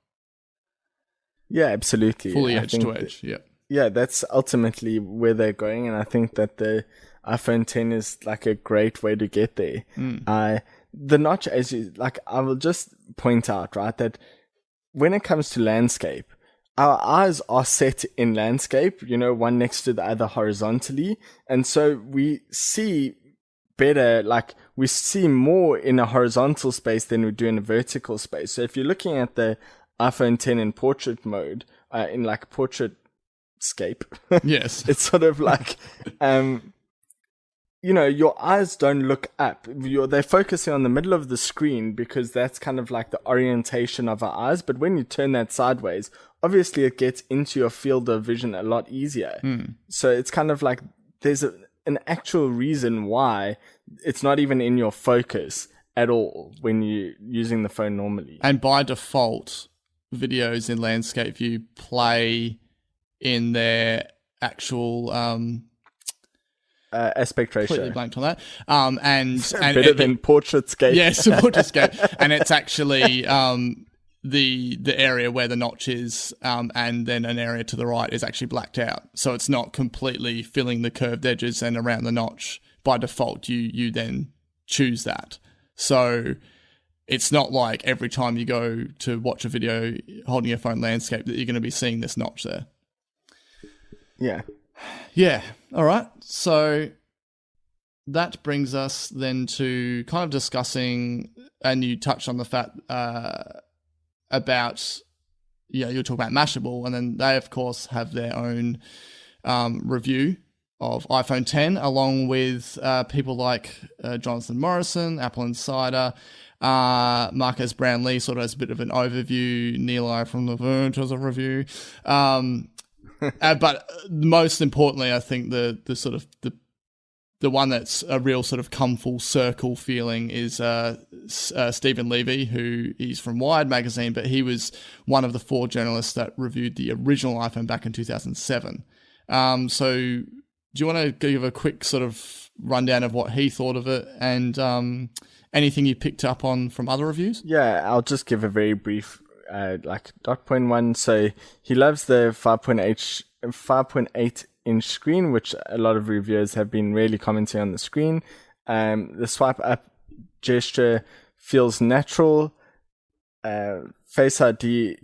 Speaker 2: Yeah, absolutely.
Speaker 3: Fully edge to edge. Yeah.
Speaker 2: Yeah, that's ultimately where they're going, and I think that the iPhone 10 is like a great way to get there. The notch, I will just point out, right, that when it comes to landscape, our eyes are set in landscape, one next to the other horizontally. And so we see better, like we see more in a horizontal space than we do in a vertical space. So if you're looking at the iPhone 10 in portrait mode, in like portrait scape,
Speaker 3: yes,
Speaker 2: it's sort of like, your eyes don't look up. They're focusing on the middle of the screen because that's kind of like the orientation of our eyes. But when you turn that sideways, obviously it gets into your field of vision a lot easier. So it's kind of like there's an actual reason why it's not even in your focus at all when you're using the phone normally.
Speaker 3: And by default, videos in landscape view play in their actual
Speaker 2: aspect ratio.
Speaker 3: Completely blanked on that. And
Speaker 2: better than portraitscape.
Speaker 3: Yes, portraitscape. And it's actually the area where the notch is, and then an area to the right is actually blacked out. So it's not completely filling the curved edges and around the notch. By default, you then choose that. So it's not like every time you go to watch a video holding your phone landscape that you're going to be seeing this notch there.
Speaker 2: Yeah.
Speaker 3: Yeah. All right. So that brings us then to kind of discussing, and you touched on the fact about, you're talking about Mashable, and then they, of course, have their own review of iPhone 10, along with people like Jonathan Morrison, Apple Insider, Marcus Brownlee sort of has a bit of an overview, Neil from The Verge has a review. But most importantly, I think the sort of the the one that's a real sort of come full circle feeling is Stephen Levy, who is from Wired magazine, but he was one of the 4 journalists that reviewed the original iPhone back in 2007. So do you want to give a quick sort of rundown of what he thought of it and anything you picked up on from other reviews?
Speaker 2: Yeah, I'll just give a very brief dot point one. So he loves the 5.8 inch screen, which a lot of reviewers have been really commenting on the screen. The swipe up gesture feels natural. Face ID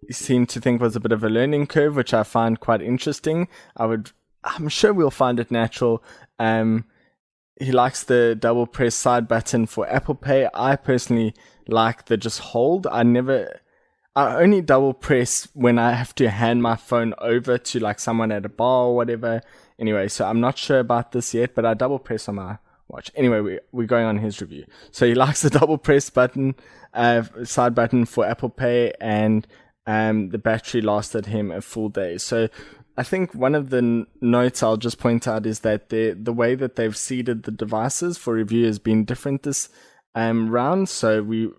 Speaker 2: seemed to think was a bit of a learning curve, which I find quite interesting. I'm sure we'll find it natural. He likes the double press side button for Apple Pay. I personally like the just hold. I only double press when I have to hand my phone over to like someone at a bar or whatever. Anyway, so I'm not sure about this yet, but I double press on my watch. Anyway, we're going on his review. So he likes the double press button, side button for Apple Pay, and the battery lasted him a full day. So I think one of the notes I'll just point out is that the way that they've seeded the devices for review has been different this round. So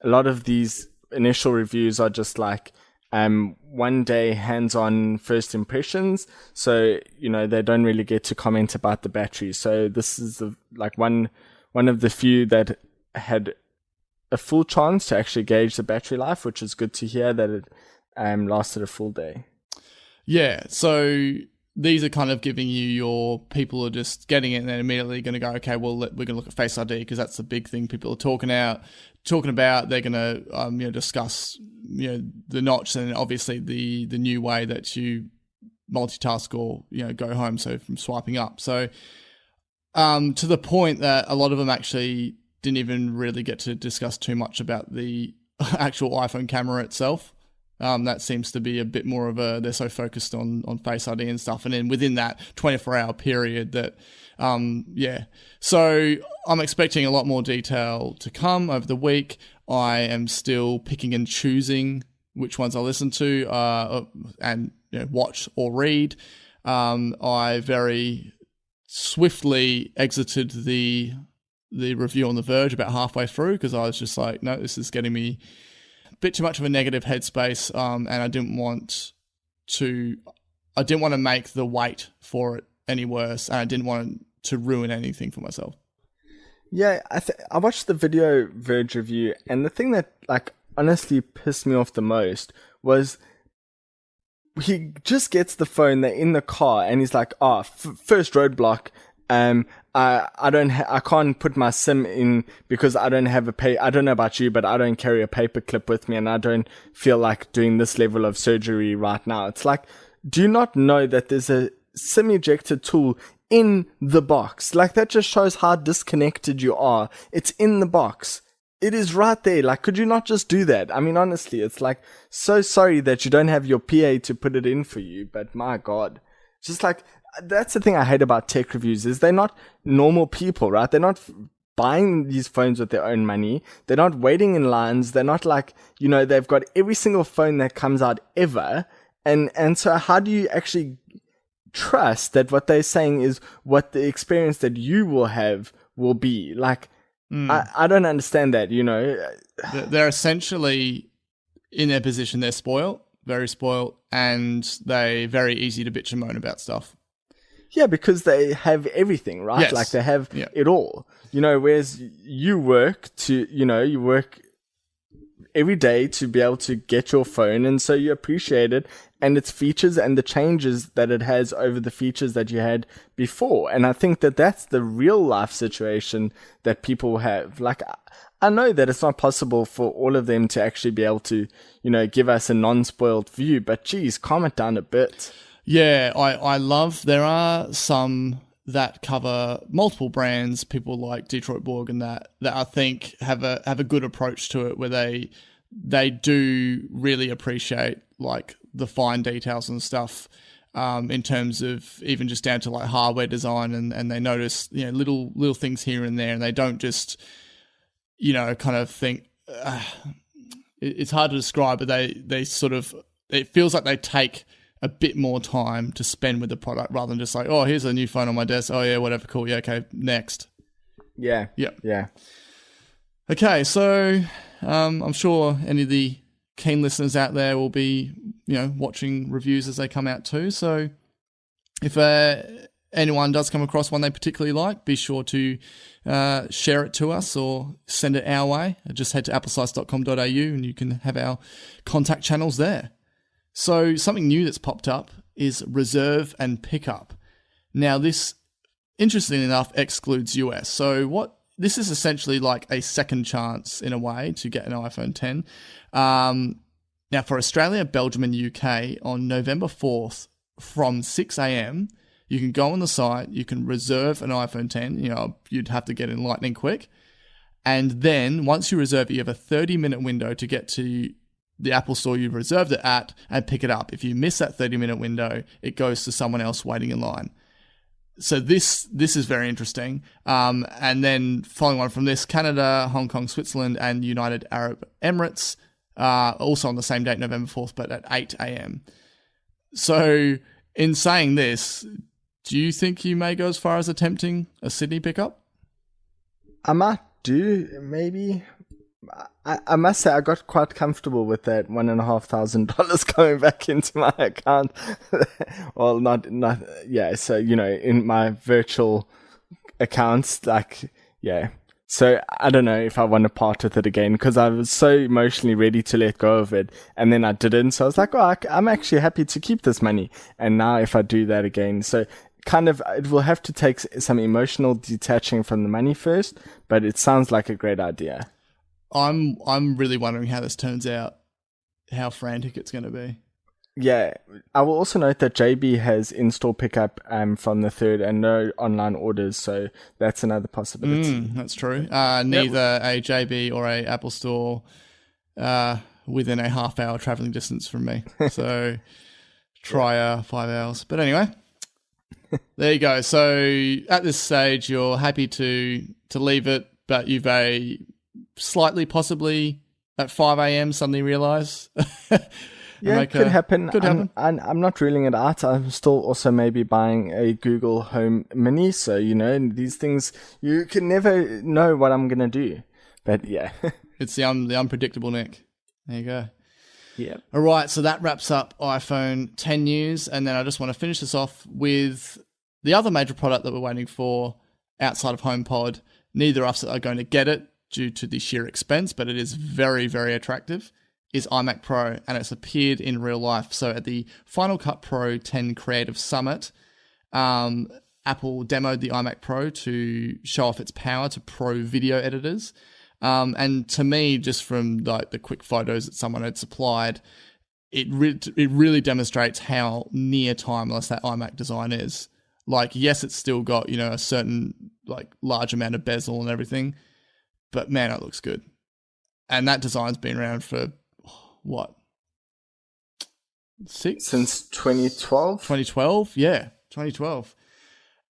Speaker 2: a lot of these initial reviews are just like 1 day hands-on first impressions, so they don't really get to comment about the battery. So this is one of the few that had a full chance to actually gauge the battery life, which is good to hear that it lasted a full day.
Speaker 3: Yeah, so these are kind of giving you your people are just getting it and then immediately going to go, okay, well, we're going to look at Face ID because that's the big thing people are talking about. They're going to discuss the notch and obviously the new way that you multitask or go home, so from swiping up. So to the point that a lot of them actually didn't even really get to discuss too much about the actual iPhone camera itself. That seems to be a bit more of they're so focused on Face ID and stuff. And then within that 24-hour period that, So I'm expecting a lot more detail to come over the week. I am still picking and choosing which ones I listen to and watch or read. I very swiftly exited the review on The Verge about halfway through because I was just like, no, this is getting me bit too much of a negative headspace, and I didn't want to make the wait for it any worse, and I didn't want to ruin anything for myself.
Speaker 2: Yeah, I watched the video Verge review, and the thing that honestly pissed me off the most was he just gets the phone, they're in the car, and he's like, first roadblock, I can't put my SIM in because I don't have I don't know about you, but I don't carry a paper clip with me and I don't feel like doing this level of surgery right now. It's like, do you not know that there's a SIM ejector tool in the box? That just shows how disconnected you are. It's in the box. It is right there. Could you not just do that? I mean, honestly, it's so sorry that you don't have your PA to put it in for you, but my God, just that's the thing I hate about tech reviews is they're not normal people, right? They're not buying these phones with their own money. They're not waiting in lines. They're not they've got every single phone that comes out ever. And so how do you actually trust that what they're saying is what the experience that you will have will be? I don't understand that,
Speaker 3: They're essentially in their position. They're spoiled, very spoiled, and they're very easy to bitch and moan about stuff.
Speaker 2: Yeah, because they have everything, right?
Speaker 3: Yes.
Speaker 2: They have it all. Whereas you work you work every day to be able to get your phone, and so you appreciate it and its features and the changes that it has over the features that you had before. And I think that that's the real life situation that people have. I know that it's not possible for all of them to actually be able to, give us a non-spoiled view, but geez, calm it down a bit.
Speaker 3: Yeah, I love, there are some that cover multiple brands, people like Detroit Borg and that I think have a good approach to it where they do really appreciate the fine details and stuff in terms of even just down to hardware design and they notice little things here and there and they don't just kind of think it's hard to describe, but they sort of, it feels like they take a bit more time to spend with the product rather than just like, oh, here's a new phone on my desk. Oh yeah, whatever, cool. Yeah, okay, next.
Speaker 2: Yeah.
Speaker 3: Yep.
Speaker 2: Yeah.
Speaker 3: Okay, so I'm sure any of the keen listeners out there will be, watching reviews as they come out too. So if anyone does come across one they particularly like, be sure to share it to us or send it our way. Just head to appleslice.com.au and you can have our contact channels there. So something new that's popped up is reserve and pickup. Now this, interestingly enough, excludes US. So this is essentially like a second chance in a way to get an iPhone 10. Now for Australia, Belgium and UK on November 4th from 6 a.m, you can go on the site, you can reserve an iPhone 10, you'd have to get in lightning quick. And then once you reserve it, you have a 30-minute window to get to the Apple store you've reserved it at and pick it up. If you miss that 30-minute window, it goes to someone else waiting in line. So this is very interesting. And then following on from this, Canada, Hong Kong, Switzerland, and United Arab Emirates, also on the same date, November 4th, but at 8 a.m. So in saying this, do you think you may go as far as attempting a Sydney pickup?
Speaker 2: I might do, maybe. I must say I got quite comfortable with that $1,500 coming back into my account. Well, not yeah. So in my virtual accounts, So I don't know if I want to part with it again because I was so emotionally ready to let go of it, and then I didn't. So I was like, oh, I'm actually happy to keep this money. And now if I do that again, so kind of it will have to take some emotional detaching from the money first. But it sounds like a great idea.
Speaker 3: I'm really wondering how this turns out, how frantic it's going to be.
Speaker 2: Yeah, I will also note that JB has in-store pickup from the 3rd and no online orders, so that's another possibility.
Speaker 3: That's true. Neither a JB or a Apple store within a half-hour travelling distance from me. So try 5 hours. But anyway, there you go. So at this stage, you're happy to leave it, but you've slightly possibly at 5 a.m. suddenly realise.
Speaker 2: Yeah, it could happen. I'm not ruling it out. I'm still also maybe buying a Google Home Mini. So, these things, you can never know what I'm going to do. But yeah.
Speaker 3: It's the unpredictable, Nick. There you go.
Speaker 2: Yeah.
Speaker 3: All right. So that wraps up iPhone 10 news. And then I just want to finish this off with the other major product that we're waiting for outside of HomePod. Neither of us are going to get it due to the sheer expense, but it is very, very attractive. Is iMac Pro, and it's appeared in real life. So at the Final Cut Pro 10 Creative Summit, Apple demoed the iMac Pro to show off its power to pro video editors. And to me, just from the quick photos that someone had supplied, it really demonstrates how near timeless that iMac design is. Yes, it's still got, a certain large amount of bezel and everything, but man, it looks good. And that design's been around for what? 6?
Speaker 2: Since 2012?
Speaker 3: 2012, yeah, 2012.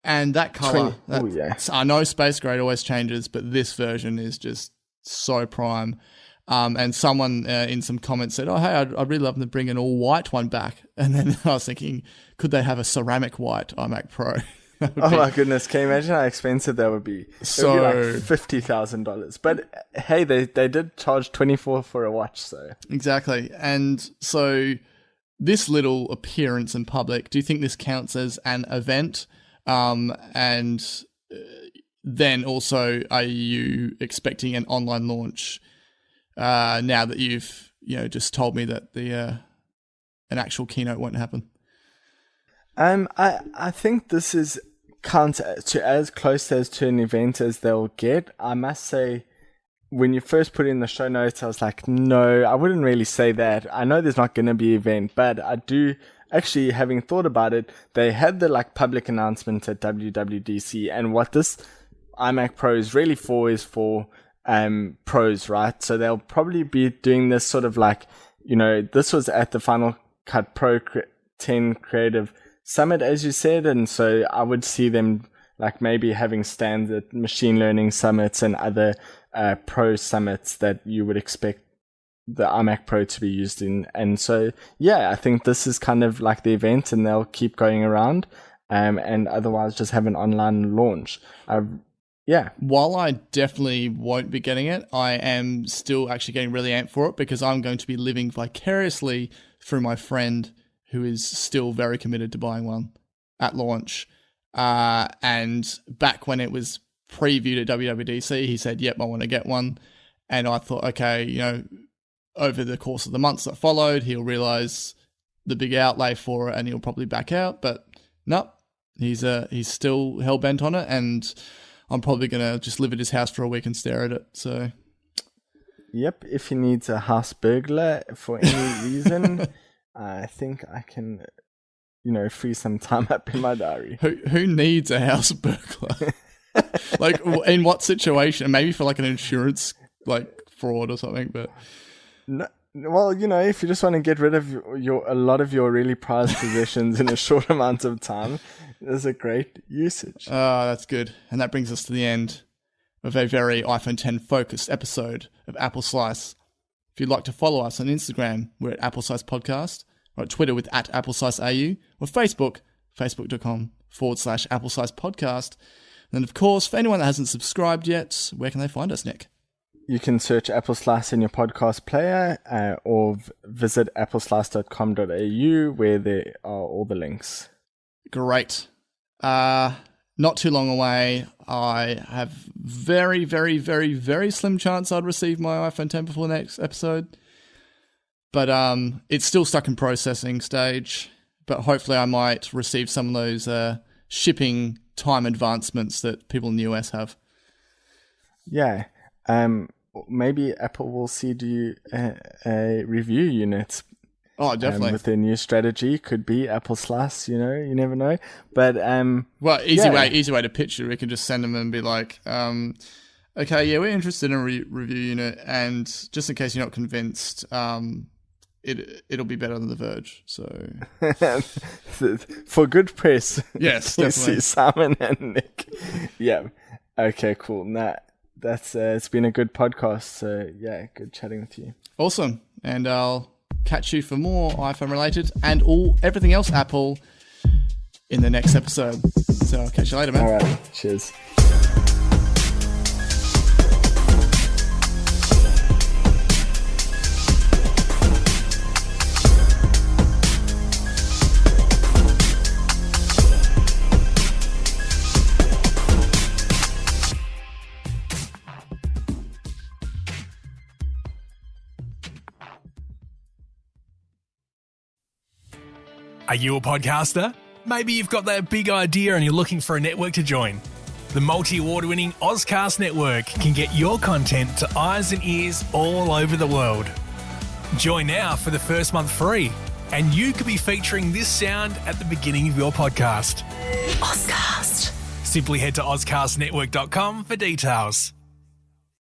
Speaker 3: And that color, I know Space Gray always changes, but this version is just so prime. And someone in some comments said, oh, hey, I'd really love them to bring an all-white one back. And then I was thinking, could they have a ceramic white iMac Pro?
Speaker 2: My goodness, can you imagine how expensive that would be?
Speaker 3: So,
Speaker 2: it would be $50,000. But hey, they did charge $24 for a watch, so.
Speaker 3: Exactly. And so this little appearance in public, do you think this counts as an event? And then also, are you expecting an online launch now that you've just told me that an actual keynote won't happen?
Speaker 2: I think this is counts to as close as to an event as they'll get. I must say, when you first put in the show notes, I was like, no, I wouldn't really say that. I know there's not going to be an event, but I do actually, having thought about it, they had the public announcement at WWDC, and what this iMac Pro is really for is for pros, right? So they'll probably be doing this sort of this was at the Final Cut Pro 10 Creative Summit, as you said, and so I would see them maybe having stands at machine learning summits and other pro summits that you would expect the iMac Pro to be used in. And so, yeah, I think this is kind of like the event, and they'll keep going around, and otherwise just have an online launch. Yeah.
Speaker 3: While I definitely won't be getting it, I am still actually getting really amped for it because I'm going to be living vicariously through my friend who is still very committed to buying one at launch. And back when it was previewed at WWDC, he said, yep, I want to get one. And I thought, okay, over the course of the months that followed, he'll realize the big outlay for it and he'll probably back out. But no, he's still hell-bent on it, and I'm probably going to just live at his house for a week and stare at it. So,
Speaker 2: yep, if he needs a house burglar for any reason, I think I can, free some time up in my diary.
Speaker 3: Who needs a house burglar? Like, in what situation? Maybe for like an insurance fraud or something, but
Speaker 2: no. Well, if you just want to get rid of a lot of your really prized possessions in a short amount of time, there's a great usage.
Speaker 3: Oh, that's good. And that brings us to the end of a very iPhone 10 focused episode of Apple Slice. If you'd like to follow us on Instagram, we're at Apple Slice Podcast, or at Twitter with @AppleSliceAU, or Facebook, facebook.com/Apple Slice Podcast. And then, of course, for anyone that hasn't subscribed yet, where can they find us, Nick?
Speaker 2: You can search Apple Slice in your podcast player, or visit appleslice.com.au, where there are all the links.
Speaker 3: Great. Not too long away. I have very, very, very, very slim chance I'd receive my iPhone 10 before the next episode. But it's still stuck in processing stage. But hopefully I might receive some of those shipping time advancements that people in the US have.
Speaker 2: Yeah. Maybe Apple will seed you a review unit.
Speaker 3: Oh, definitely.
Speaker 2: With their new strategy, could be Apple Slice. You never know. But
Speaker 3: well, easy way to pitch it. We can just send them and be like, okay, yeah, we're interested in a review unit, and just in case you're not convinced, it'll be better than The Verge. So
Speaker 2: for good press,
Speaker 3: yes,
Speaker 2: you
Speaker 3: definitely.
Speaker 2: See Simon and Nick. Yeah. Okay. Cool. That's it's been a good podcast. So yeah, good chatting with you.
Speaker 3: Awesome, and I'll catch you for more iPhone related and everything else Apple in the next episode. So I'll catch you later, man.
Speaker 2: All right, cheers.
Speaker 1: Are you a podcaster? Maybe you've got that big idea and you're looking for a network to join. The multi-award-winning Ozcast network can get your content to eyes and ears all over the world. Join now for the first month free, and you could be featuring this sound at the beginning of your podcast.
Speaker 5: Ozcast.
Speaker 1: Simply head to ozcastnetwork.com for details.